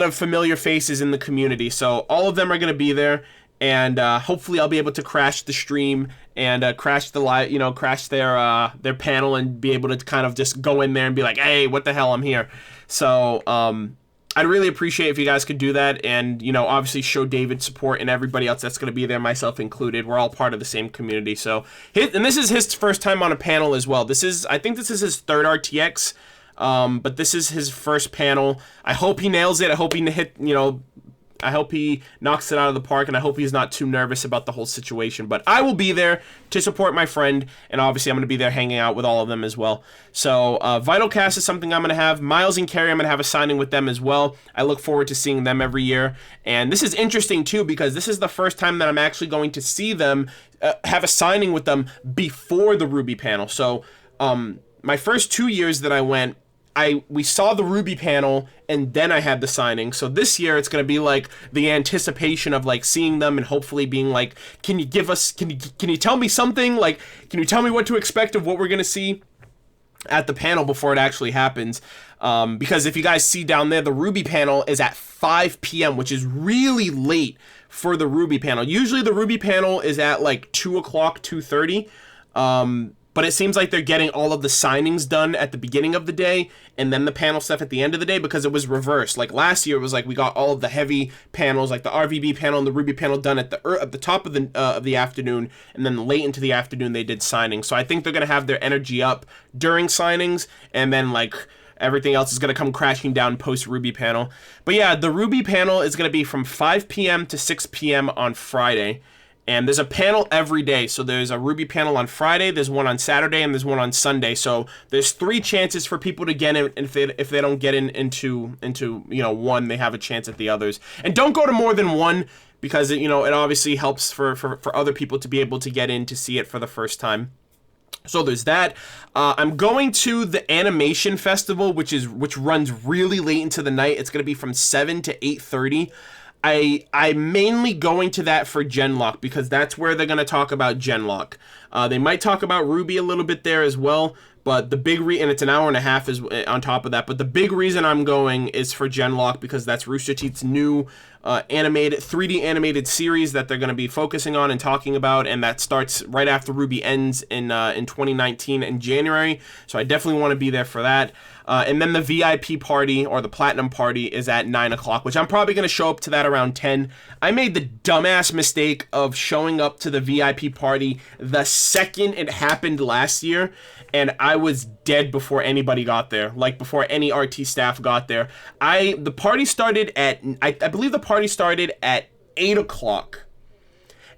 [SPEAKER 1] of familiar faces in the community. So all of them are going to be there, and hopefully I'll be able to crash the stream and crash the live, crash their panel and be able to kind of just go in there and be like, hey, what the hell, I'm here. So I'd really appreciate if you guys could do that, and obviously show David support and everybody else that's going to be there, myself included. We're all part of the same community. So, and this is his first time on a panel as well. I think this is his 3rd RTX, but this is his first panel. I hope he nails it. I hope he hope he knocks it out of the park, and I hope he's not too nervous about the whole situation. But I will be there to support my friend, and obviously I'm going to be there hanging out with all of them as well. So Vitalcast is something I'm going to have. Miles and Carrie, I'm going to have a signing with them as well. I look forward to seeing them every year. And this is interesting too, because this is the first time that I'm actually going to see them, have a signing with them before the Ruby panel. So my first 2 years that I went, we saw the Ruby panel and then I had the signing. So this year it's going to be like the anticipation of like seeing them and hopefully being like, can you tell me something? Like, can you tell me what to expect of what we're going to see at the panel before it actually happens? Because if you guys see down there, the Ruby panel is at 5 p.m., which is really late for the Ruby panel. Usually the Ruby panel is at like 2 o'clock, 2:30. But it seems like they're getting all of the signings done at the beginning of the day and then the panel stuff at the end of the day, because it was reversed. Like last year, it was like we got all of the heavy panels, like the RVB panel and the Ruby panel, done at the top of the afternoon, and then late into the afternoon they did signings. So I think they're gonna have their energy up during signings, and then like everything else is going to come crashing down post Ruby panel. But yeah, the Ruby panel is going to be from 5 p.m. to 6 p.m. on Friday. And there's a panel every day. So there's a Ruby panel on Friday, there's one on Saturday, and there's one on Sunday. So there's 3 chances for people to get in. And if they don't get into one, they have a chance at the others. And don't go to more than one, because it obviously helps for other people to be able to get in to see it for the first time. So there's that. I'm going to the Animation Festival, which runs really late into the night. It's going to be from 7 to 8:30. I'm mainly going to that for Genlock, because that's where they're going to talk about Genlock. They might talk about Ruby a little bit there as well, but the big and it's an hour and a half is on top of that. But the big reason I'm going is for Genlock, because that's Rooster Teeth's new 3D animated series that they're going to be focusing on and talking about, and that starts right after Ruby ends in 2019 in January. So I definitely want to be there for that. And then the VIP party, or the Platinum party, is at 9 o'clock, which I'm probably going to show up to that around 10. I made the dumbass mistake of showing up to the VIP party the second it happened last year, and I was dead before anybody got there, like before any RT staff got there. The party started at, I believe the party started at 8 o'clock,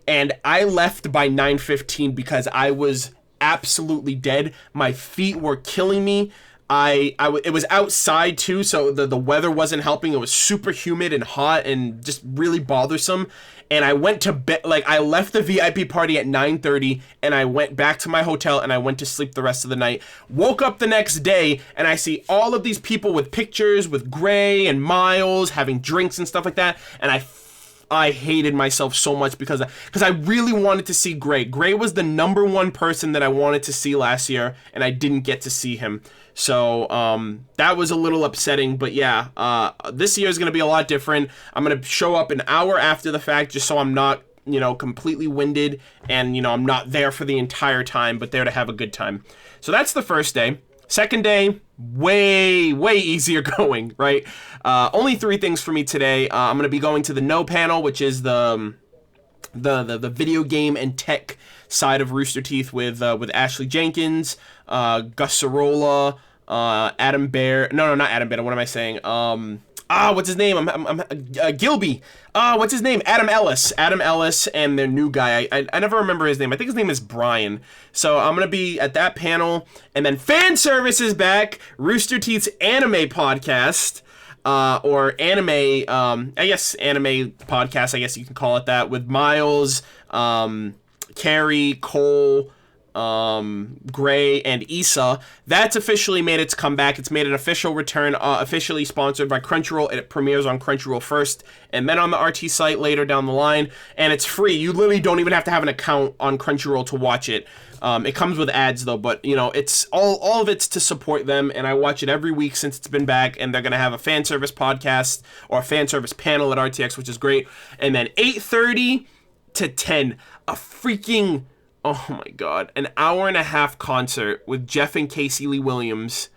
[SPEAKER 1] and I left by 9:15 because I was absolutely dead. My feet were killing me. It was outside too, so the weather wasn't helping. It was super humid and hot and just really bothersome. And I went to bed, like I left the VIP party at 9:30, and I went back to my hotel and I went to sleep the rest of the night. Woke up the next day and I see all of these people with pictures with Gray and Miles having drinks and stuff like that, and I hated myself so much because I really wanted to see Gray. Gray was the #1 person that I wanted to see last year, and I didn't get to see him. So that was a little upsetting, but yeah, this year is going to be a lot different. I'm going to show up an hour after the fact, just so I'm not, completely winded, and, I'm not there for the entire time, but there to have a good time. So that's the first day. Second day, way easier going, right? Only 3 things for me today. I'm going to be going to the No panel, which is the video game and tech side of Rooster Teeth with Ashley Jenkins, Gus Sorolla, Adam Baer. No, not Adam Baer. What am I saying? What's his name? Gilby. What's his name? Adam Ellis, and their new guy. I never remember his name. I think his name is Brian. So I'm gonna be at that panel, and then Fan Service is back. Rooster Teeth's anime podcast. Or anime, I guess anime podcast, I guess you can call it that, with Miles, Carrie, Cole, Gray, and Issa. That's officially made its comeback. It's made an official return, officially sponsored by Crunchyroll. It premieres on Crunchyroll first, and then on the RT site later down the line, and it's free. You literally don't even have to have an account on Crunchyroll to watch it. It comes with ads though, but it's all of it's to support them, and I watch it every week since it's been back, and they're gonna have a fan service podcast or a fan service panel at RTX, which is great. And then 8:30 to 10, a freaking, oh my god, an hour and a half concert with Jeff and Casey Lee Williams.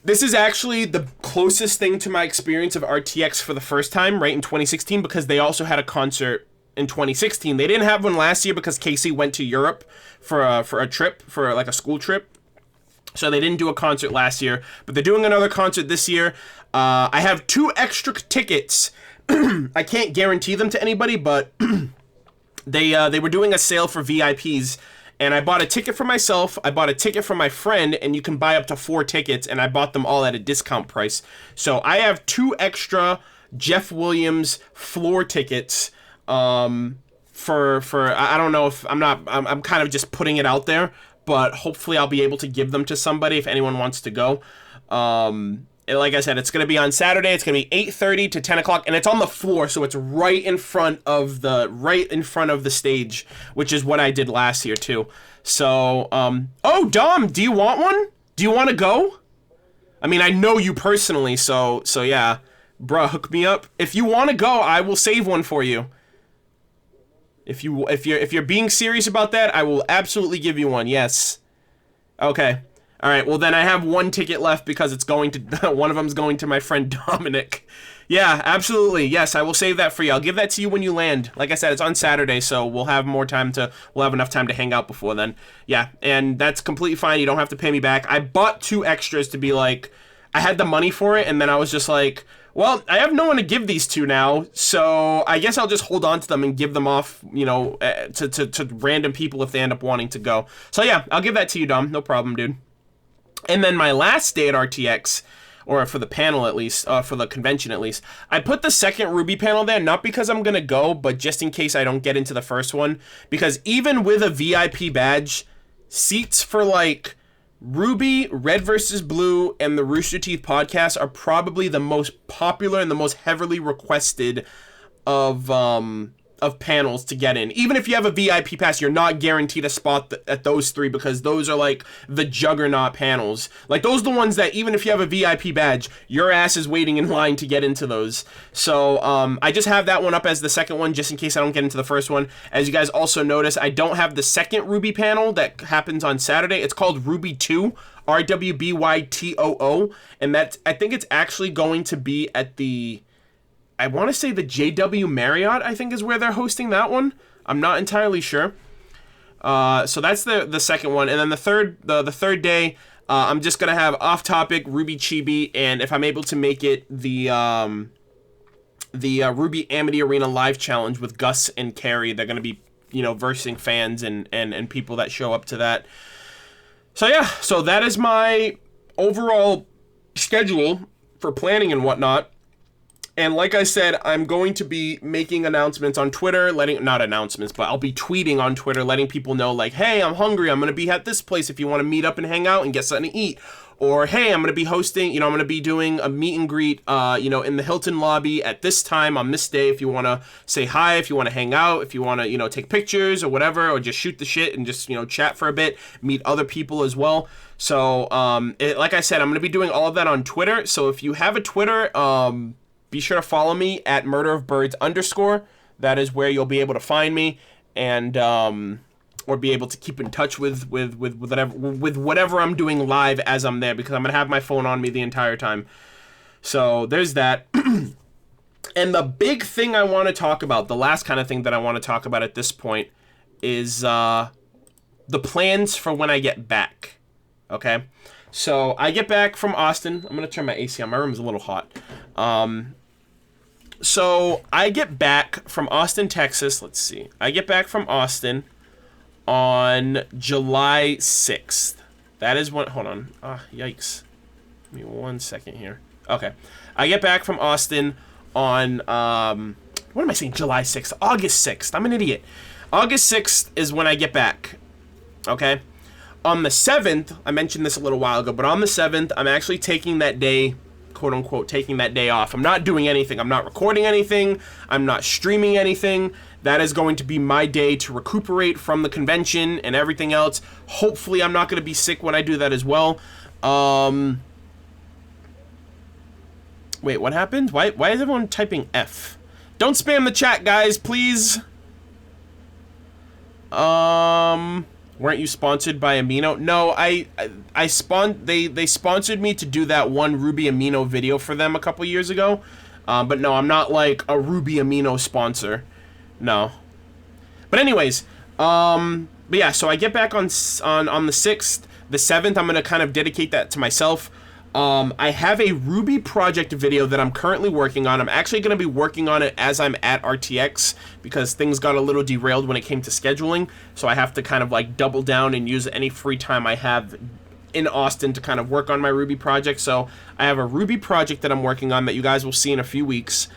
[SPEAKER 1] This is actually the closest thing to my experience of RTX for the first time, right, in 2016, because they also had a concert in 2016. They didn't have one last year because Casey went to Europe for a trip, for like a school trip. So they didn't do a concert last year, but they're doing another concert this year. I have 2 extra tickets I can't guarantee them to anybody, but they were doing a sale for VIPs, and I bought a ticket for myself, I bought a ticket for my friend, and you can buy up to 4 tickets, and I bought them all at a discount price. So I have 2 extra Jeff Williams floor tickets, for I don't know if I'm kind of just putting it out there, but hopefully I'll be able to give them to somebody if anyone wants to go. Like I said, it's going to be on Saturday. It's going to be 8:30 to 10 o'clock, and it's on the floor, so it's right in front of the stage, which is what I did last year too. So, oh, Dom, do you want one? Do you want to go? I mean, I know you personally, so yeah, bruh, hook me up. If you want to go, I will save one for you. If you're being serious about that, I will absolutely give you one. Yes. Okay. All right, well then I have 1 ticket left because it's going to one of them's going to my friend Dominic. Yeah, absolutely. Yes, I will save that for you. I'll give that to you when you land. Like I said, it's on Saturday, so we'll have enough time to hang out before then. Yeah, and that's completely fine. You don't have to pay me back. I bought 2 extras to be like, I had the money for it, and then I was just like, well, I have no one to give these to now, so I guess I'll just hold on to them and give them off, to random people if they end up wanting to go. So yeah, I'll give that to you, Dom. No problem, dude. And then my last day at RTX, or for the panel at least, for the convention at least, I put the second Ruby panel there, not because I'm going to go, but just in case I don't get into the first one. Because even with a VIP badge, seats for like Ruby, Red vs. Blue, and the Rooster Teeth podcast are probably the most popular and the most heavily requested of panels to get in. Even if you have a VIP pass, you're not guaranteed a spot at those 3 because those are like the juggernaut panels. Like those are the ones that even if you have a VIP badge, your ass is waiting in line to get into those. So I just have that one up as the second one just in case I don't get into the first one. As you guys also notice, I don't have the second Ruby panel that happens on Saturday. It's called Ruby 2. RWBYTOO, and I think it's actually going to be at I want to say the JW Marriott, I think is where they're hosting that one. I'm not entirely sure. So that's the second one. And then the third day, I'm just going to have off-topic Ruby Chibi, and if I'm able to make it, the Ruby Amity Arena live challenge with Gus and Carrie. They're going to be, versing fans and people that show up to that. So yeah, so that is my overall schedule for planning and whatnot. And like I said, I'm going to be making announcements on Twitter, not announcements, but I'll be tweeting on Twitter, letting people know like, hey, I'm hungry. I'm going to be at this place if you want to meet up and hang out and get something to eat. Or, hey, I'm going to be hosting, I'm going to be doing a meet and greet, in the Hilton lobby at this time on this day if you want to say hi, if you want to hang out, if you want to, take pictures or whatever, or just shoot the shit and just, chat for a bit, meet other people as well. So, like I said, I'm going to be doing all of that on Twitter. So if you have a Twitter, be sure to follow me at MurderofBirds_. That is where you'll be able to find me and or be able to keep in touch with whatever I'm doing live as I'm there, because I'm gonna have my phone on me the entire time. So there's that. And the big thing I want to talk about, the last kind of thing that I want to talk about at this point, is the plans for when I get back. Okay. So I get back from Austin. I'm going to turn my AC on. My room's a little hot. So I get back from Austin, Texas. Let's see. I get back from Austin on July 6th. That is when... Hold on. Yikes. Give me 1 second here. Okay. I get back from Austin on... what am I saying? July 6th. August 6th. I'm an idiot. August 6th is when I get back. Okay? On the 7th, I mentioned this a little while ago, but on the 7th, I'm actually taking that day, quote-unquote, taking that day off. I'm not doing anything. I'm not recording anything. I'm not streaming anything. That is going to be my day to recuperate from the convention and everything else. Hopefully, I'm not going to be sick when I do that as well. Wait, what happened? Why is everyone typing F? Don't spam the chat, guys, please. Weren't you sponsored by Amino? No, they sponsored me to do that one Ruby Amino video for them a couple years ago. But no, I'm not like a Ruby Amino sponsor. No. But anyways, but yeah, so I get back on the 6th. The 7th, I'm going to kind of dedicate that to myself. I have a Ruby project video that I'm currently working on. I'm actually going to be working on it as I'm at RTX because things got a little derailed when it came to scheduling. So I have to kind of like double down and use any free time I have in Austin to kind of work on my Ruby project. So I have a Ruby project that I'm working on that you guys will see in a few weeks.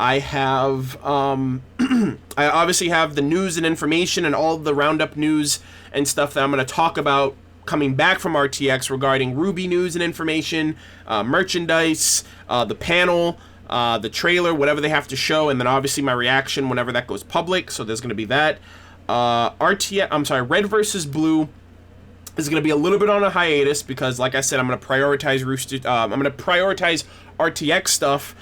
[SPEAKER 1] I have, I obviously have the news and information and all the roundup news and stuff that I'm going to talk about coming back from RTX regarding Ruby news and information, merchandise, the panel, the trailer, whatever they have to show, and then obviously my reaction whenever that goes public. So there's going to be that. Red versus Blue is going to be a little bit on a hiatus because, like I said, I'm going to prioritize RTX stuff.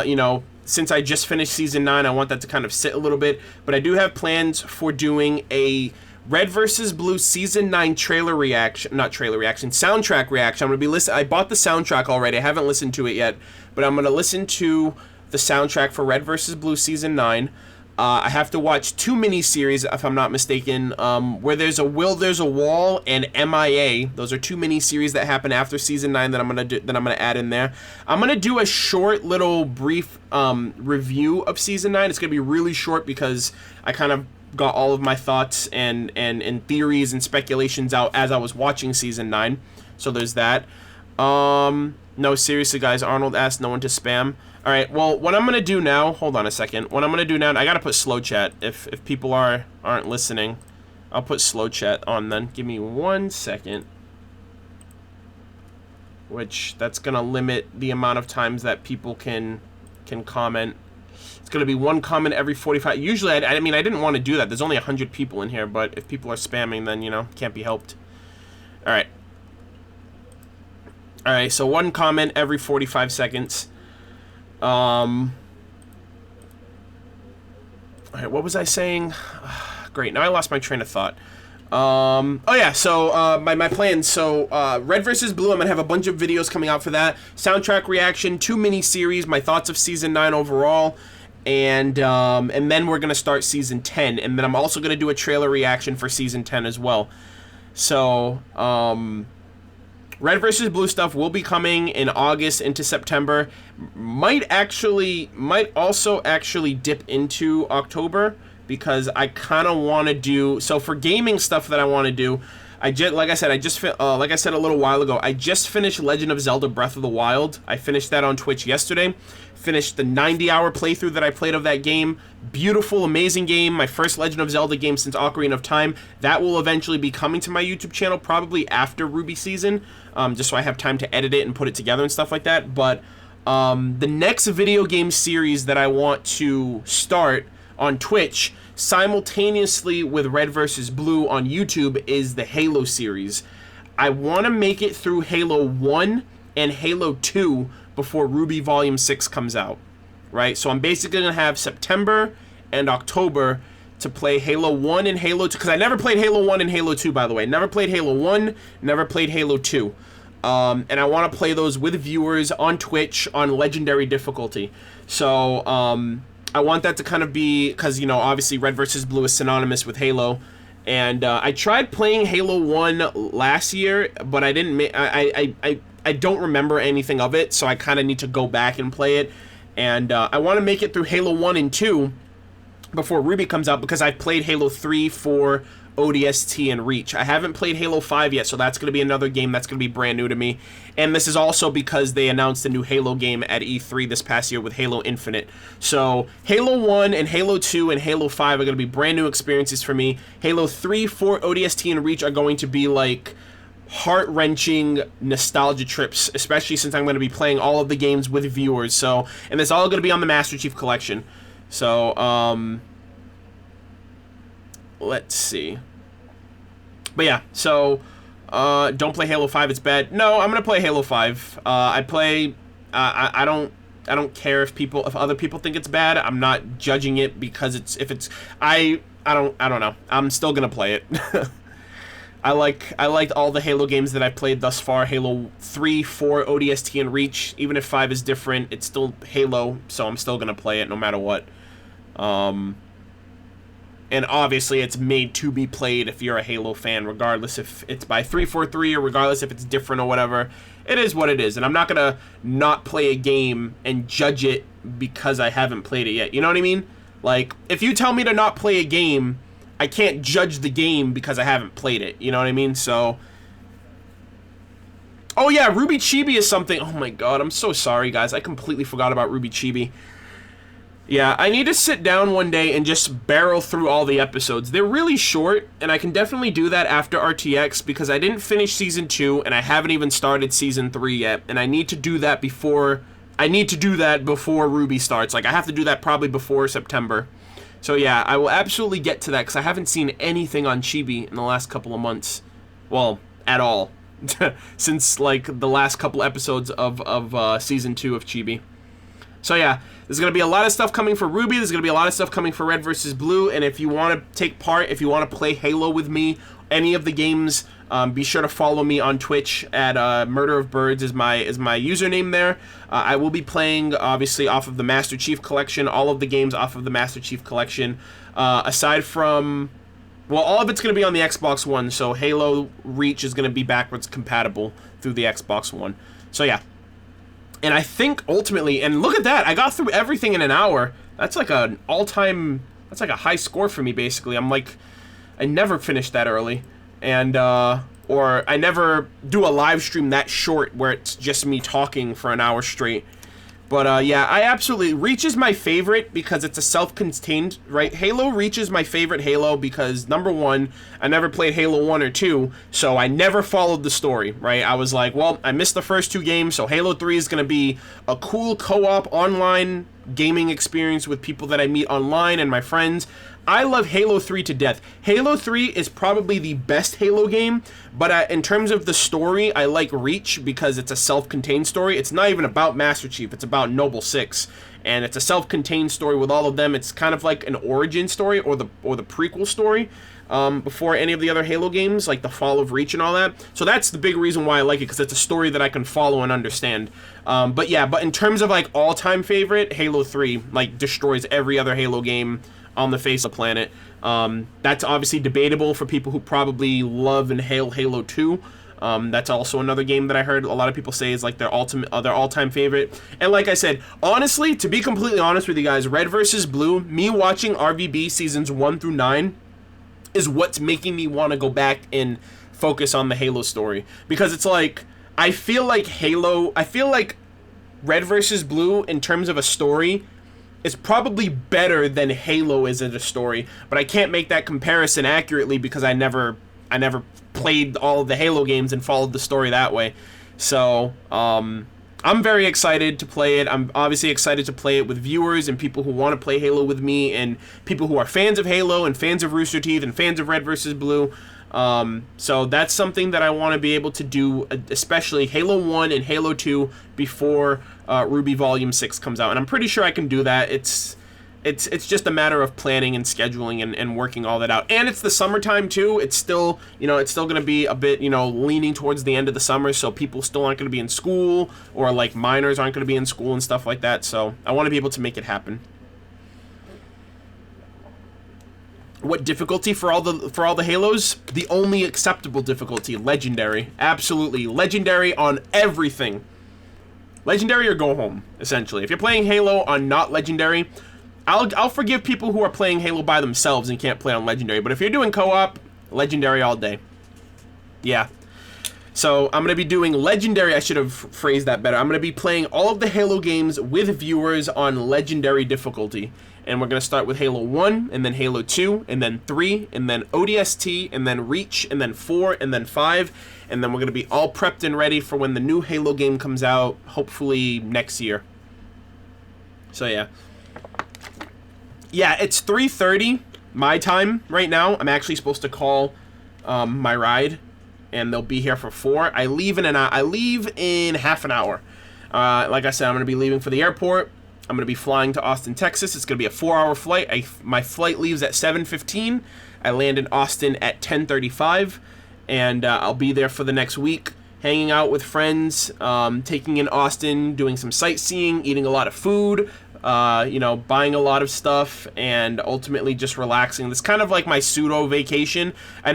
[SPEAKER 1] You know, since I just finished season 9, I want that to kind of sit a little bit. But I do have plans for doing a Red vs. Blue Season 9 soundtrack reaction. I'm going to be listening. I bought the soundtrack already. I haven't listened to it yet, but I'm going to listen to the soundtrack for Red vs. Blue Season 9. I have to watch 2 miniseries, if I'm not mistaken, where there's a Will, There's a Wall, and MIA. Those are 2 miniseries that happen after Season 9 that I'm gonna add in there. I'm gonna do a short little brief review of Season 9. It's gonna be really short because I kind of got all of my thoughts and theories and speculations out as I was watching Season 9. So there's that. No, seriously, guys, Arnold asked no one to spam. All right, well, what I'm going to do now, hold on a second. What I'm going to do now, I got to put slow chat. If people aren't listening, I'll put slow chat on then. Give me 1 second. Which, that's going to limit the amount of times that people can comment. It's going to be 1 comment every 45. Usually, I mean, I didn't want to do that. There's only 100 people in here, but if people are spamming, then, you know, can't be helped. All right. All right, so 1 comment every 45 seconds. All right, what was I saying? Great, now I lost my train of thought. Oh yeah, so my plans. So Red vs. Blue, I'm gonna have a bunch of videos coming out for that. Soundtrack reaction, 2 mini-series, my thoughts of Season 9 overall, and then we're gonna start Season 10, and then I'm also gonna do a trailer reaction for Season 10 as well. So, Red vs. Blue stuff will be coming in August into September. Might also actually dip into October because I kind of want to do. So for gaming stuff that I want to do, like I said a little while ago, I just finished Legend of Zelda Breath of the Wild. I finished that on Twitch yesterday. Finished the 90-hour playthrough that I played of that game. Beautiful, amazing game. My first Legend of Zelda game since Ocarina of Time. That will eventually be coming to my YouTube channel, probably after Ruby season, just so I have time to edit it and put it together and stuff like that. But the next video game series that I want to start on Twitch simultaneously with Red vs. Blue on YouTube is the Halo series. I want to make it through Halo 1 and Halo 2 before Ruby Volume 6 comes out, right? So I'm basically going to have September and October to play Halo 1 and Halo 2, because I never played Halo 1 and Halo 2, by the way. Never played Halo 1, never played Halo 2. And I want to play those with viewers on Twitch on Legendary difficulty. So I want that to kind of be, because, you know, obviously Red vs. Blue is synonymous with Halo. And I tried playing Halo 1 last year, but I didn't I don't remember anything of it, so I kind of need to go back and play it. And I want to make it through Halo 1 and 2 before Ruby comes out, because I've played Halo 3, 4, ODST, and Reach. I haven't played Halo 5 yet, so that's going to be another game that's going to be brand new to me. And this is also because they announced a new Halo game at E3 this past year with Halo Infinite. So Halo 1 and Halo 2 and Halo 5 are going to be brand new experiences for me. Halo 3, 4, ODST, and Reach are going to be like heart-wrenching nostalgia trips, especially since I'm going to be playing all of the games with viewers. So, and it's all going to be on the Master Chief Collection. So, let's see. But yeah, so don't play Halo 5, it's bad. No, I'm going to play Halo 5. I don't care if other people think it's bad. I'm not judging it because I don't know. I'm still going to play it. I liked all the Halo games that I've played thus far. Halo 3, 4, ODST, and Reach. Even if 5 is different, it's still Halo, so I'm still going to play it no matter what. And obviously, it's made to be played if you're a Halo fan, regardless if it's by 343 or regardless if it's different or whatever. It is what it is, and I'm not gonna not play a game and judge it because I haven't played it yet. You know what I mean? Like, if you tell me to not play a game, I can't judge the game because I haven't played it. You know what I mean? So, oh yeah, Ruby Chibi is something. Oh my god, I'm so sorry, guys. I completely forgot about Ruby Chibi. Yeah, I need to sit down one day and just barrel through all the episodes. They're really short, and I can definitely do that after RTX because I didn't finish Season 2, and I haven't even started Season 3 yet, and I need to do that before... Ruby starts. Like, I have to do that probably before September. So yeah, I will absolutely get to that because I haven't seen anything on Chibi in the last couple of months. Well, at all. Since, like, the last couple episodes of Season 2 of Chibi. So yeah, there's going to be a lot of stuff coming for Ruby, there's going to be a lot of stuff coming for Red vs. Blue, and if you want to take part, if you want to play Halo with me, any of the games, be sure to follow me on Twitch at MurderofBirds is my username there. I will be playing, obviously, off of the Master Chief Collection, all of the games off of the Master Chief Collection, aside from... Well, all of it's going to be on the Xbox One, so Halo Reach is going to be backwards compatible through the Xbox One. So yeah. And I think ultimately, and look at that, I got through everything in an hour. That's like an all-time, that's like a high score for me, basically. I'm like, I never finish that early. And, or I never do a live stream that short where it's just me talking for an hour straight. But, yeah, I absolutely... Reach is my favorite because it's a self-contained, right? Halo Reach is my favorite Halo because, number one, I never played Halo 1 or 2, so I never followed the story, right? I was like, well, I missed the first two games, so Halo 3 is going to be a cool co-op online gaming experience with people that I meet online and my friends. I love Halo 3 to death. Halo 3 is probably the best Halo game, but in terms of the story, I like Reach because it's a self-contained story. It's not even about Master Chief, it's about Noble Six, and it's a self-contained story with all of them. It's kind of like an origin story or the prequel story before any of the other Halo games, like the Fall of Reach and all that. So that's the big reason why I like it, because it's a story that I can follow and understand. But yeah, but in terms of like all-time favorite, Halo 3 like destroys every other Halo game on the face of the planet. That's obviously debatable for people who probably love and hail Halo 2. That's also another game that I heard a lot of people say is like their all-time favorite. And like I said, honestly, to be completely honest with you guys, Red vs. Blue, me watching RVB seasons 1 through 9 is what's making me want to go back and focus on the Halo story. Because it's like, I feel like Red vs. Blue, in terms of a story, is probably better than Halo is as a story, but I can't make that comparison accurately because I never played all of the Halo games and followed the story that way. So, I'm very excited to play it. I'm obviously excited to play it with viewers and people who want to play Halo with me and people who are fans of Halo and fans of Rooster Teeth and fans of Red vs. Blue. So that's something that I want to be able to do, especially Halo 1 and Halo 2 before Ruby Volume 6 comes out. And I'm pretty sure I can do that. It's just a matter of planning and scheduling and working all that out. And it's the summertime too. It's still, it's still going to be a bit, leaning towards the end of the summer, so people still aren't going to be in school, or like minors aren't going to be in school and stuff like that. So I want to be able to make it happen. What difficulty for all the Halos? The only acceptable difficulty, Legendary. Absolutely. Legendary on everything. Legendary or go home, essentially. If you're playing Halo on not Legendary, I'll forgive people who are playing Halo by themselves and can't play on Legendary. But if you're doing co-op, Legendary all day. Yeah. So I'm going to be doing Legendary. I should have phrased that better. I'm going to be playing all of the Halo games with viewers on Legendary difficulty. And we're going to start with Halo 1, and then Halo 2, and then 3, and then ODST, and then Reach, and then 4, and then 5. And then we're going to be all prepped and ready for when the new Halo game comes out, hopefully next year. So yeah. Yeah, it's 3:30 my time right now. I'm actually supposed to call my ride, and they'll be here for 4. I leave in half an hour. Like I said, I'm going to be leaving for the airport. I'm going to be flying to Austin, Texas. It's going to be a 4-hour flight. My flight leaves at 7:15. I land in Austin at 10:35, and I'll be there for the next week, hanging out with friends, taking in Austin, doing some sightseeing, eating a lot of food, you know, buying a lot of stuff and ultimately just relaxing. This kind of like my pseudo vacation. I've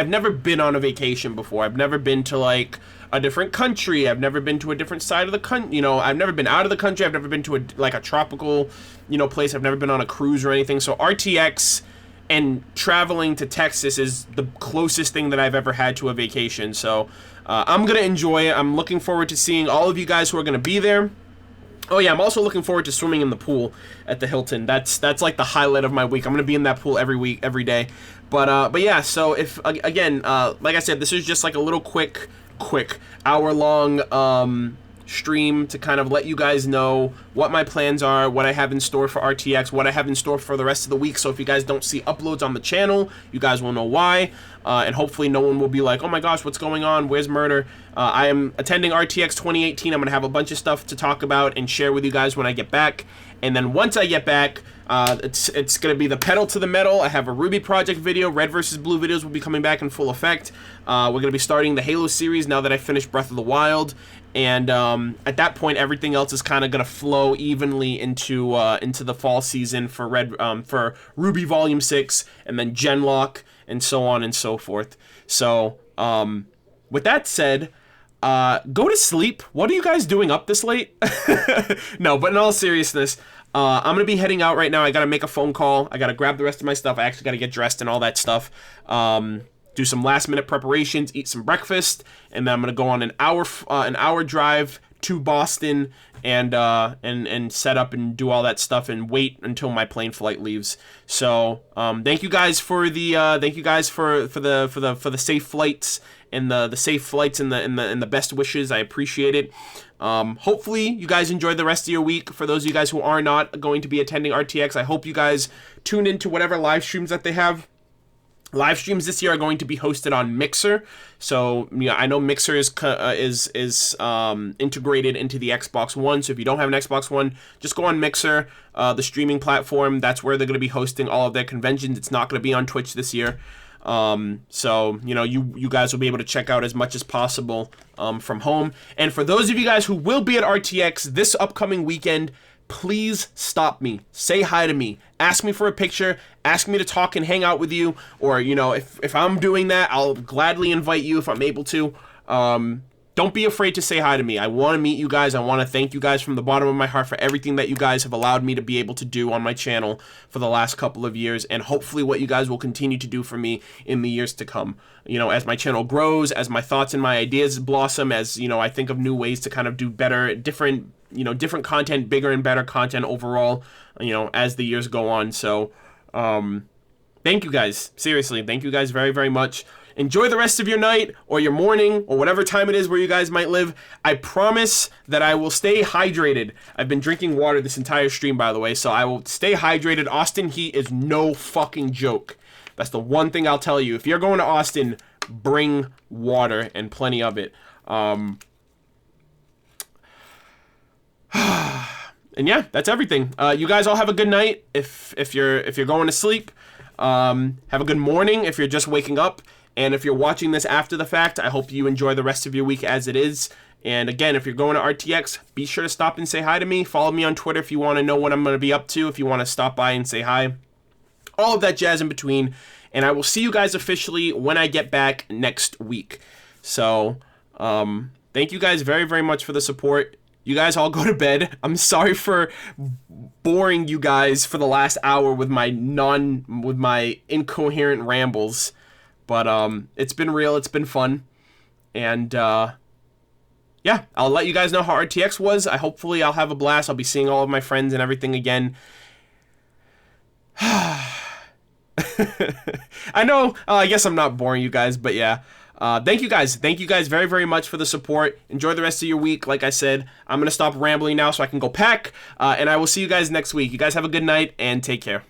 [SPEAKER 1] never been on a vacation before. I've never been to like a different country. I've never been to a different side of the country. You know, I've never been out of the country. I've never been to a tropical, you know, place. I've never been on a cruise or anything. So RTX and traveling to Texas is the closest thing that I've ever had to a vacation. So I'm gonna enjoy it. I'm looking forward to seeing all of you guys who are gonna be there. Oh yeah, I'm also looking forward to swimming in the pool at the Hilton. That's like the highlight of my week. I'm gonna be in that pool every week, every day. But yeah, so if again, like I said, this is just like a little quick hour-long stream to kind of let you guys know what my plans are, what I have in store for RTX, what I have in store for the rest of the week. So if you guys don't see uploads on the channel, you guys will know why, and hopefully no one will be like, oh my gosh, what's going on, where's Murder? I am attending RTX 2018. I'm gonna have a bunch of stuff to talk about and share with you guys when I get back. And then once I get back, it's gonna be the pedal to the metal. I have a Ruby project video. Red versus Blue videos will be coming back in full effect. We're gonna be starting the Halo series now that I finished Breath of the Wild. And at that point, everything else is kind of gonna flow evenly into the fall season for for Ruby Volume 6, and then Genlock, and so on and so forth. So with that said, go to sleep. What are you guys doing up this late? No, but in all seriousness, I'm gonna be heading out right now. I gotta make a phone call. I gotta grab the rest of my stuff. I actually gotta get dressed and all that stuff. Do some last minute preparations, eat some breakfast, and then I'm gonna go on an hour drive to Boston and set up and do all that stuff and wait until my plane flight leaves. So thank you guys for the safe flights and the safe flights and the best wishes. I appreciate it. Hopefully you guys enjoy the rest of your week. For those of you guys who are not going to be attending RTX, I hope you guys tune into whatever live streams that they have. Live streams this year are going to be hosted on Mixer, so yeah, I know Mixer is integrated into the Xbox One. So if you don't have an Xbox One, just go on Mixer, the streaming platform. That's where they're going to be hosting all of their conventions. It's not going to be on Twitch this year. So you know, you guys will be able to check out as much as possible from home. And for those of you guys who will be at RTX this upcoming weekend, please stop me, say hi to me, ask me for a picture, ask me to talk and hang out with you, or you know, if I'm doing that, I'll gladly invite you if I'm able to. Don't be afraid to say hi to me. I want to meet you guys. I want to thank you guys from the bottom of my heart for everything that you guys have allowed me to be able to do on my channel for the last couple of years, and hopefully what you guys will continue to do for me in the years to come. You know, as my channel grows, as my thoughts and my ideas blossom, as you know, I think of new ways to kind of do better, different content, bigger and better content overall, you know, as the years go on. So thank you guys, seriously, thank you guys very, very much. Enjoy the rest of your night or your morning or whatever time it is where you guys might live. I promise that I will stay hydrated. I've been drinking water this entire stream, by the way, so I will stay hydrated. Austin heat is no fucking joke. That's the one thing I'll tell you. If you're going to Austin, bring water and plenty of it. And yeah, that's everything. You guys all have a good night if you're going to sleep. Have a good morning if you're just waking up. And if you're watching this after the fact, I hope you enjoy the rest of your week as it is. And again, if you're going to RTX, be sure to stop and say hi to me. Follow me on Twitter if you want to know what I'm going to be up to, if you want to stop by and say hi. All of that jazz in between. And I will see you guys officially when I get back next week. So, thank you guys very, very much for the support. You guys all go to bed. I'm sorry for boring you guys for the last hour with my incoherent rambles. But it's been real, it's been fun. And yeah, I'll let you guys know how RTX was. Hopefully I'll have a blast. I'll be seeing all of my friends and everything again. I know, I guess I'm not boring you guys, but yeah. Thank you guys very, very much for the support. Enjoy the rest of your week. Like I said, I'm gonna stop rambling now so I can go pack, and I will see you guys next week. You guys have a good night and take care.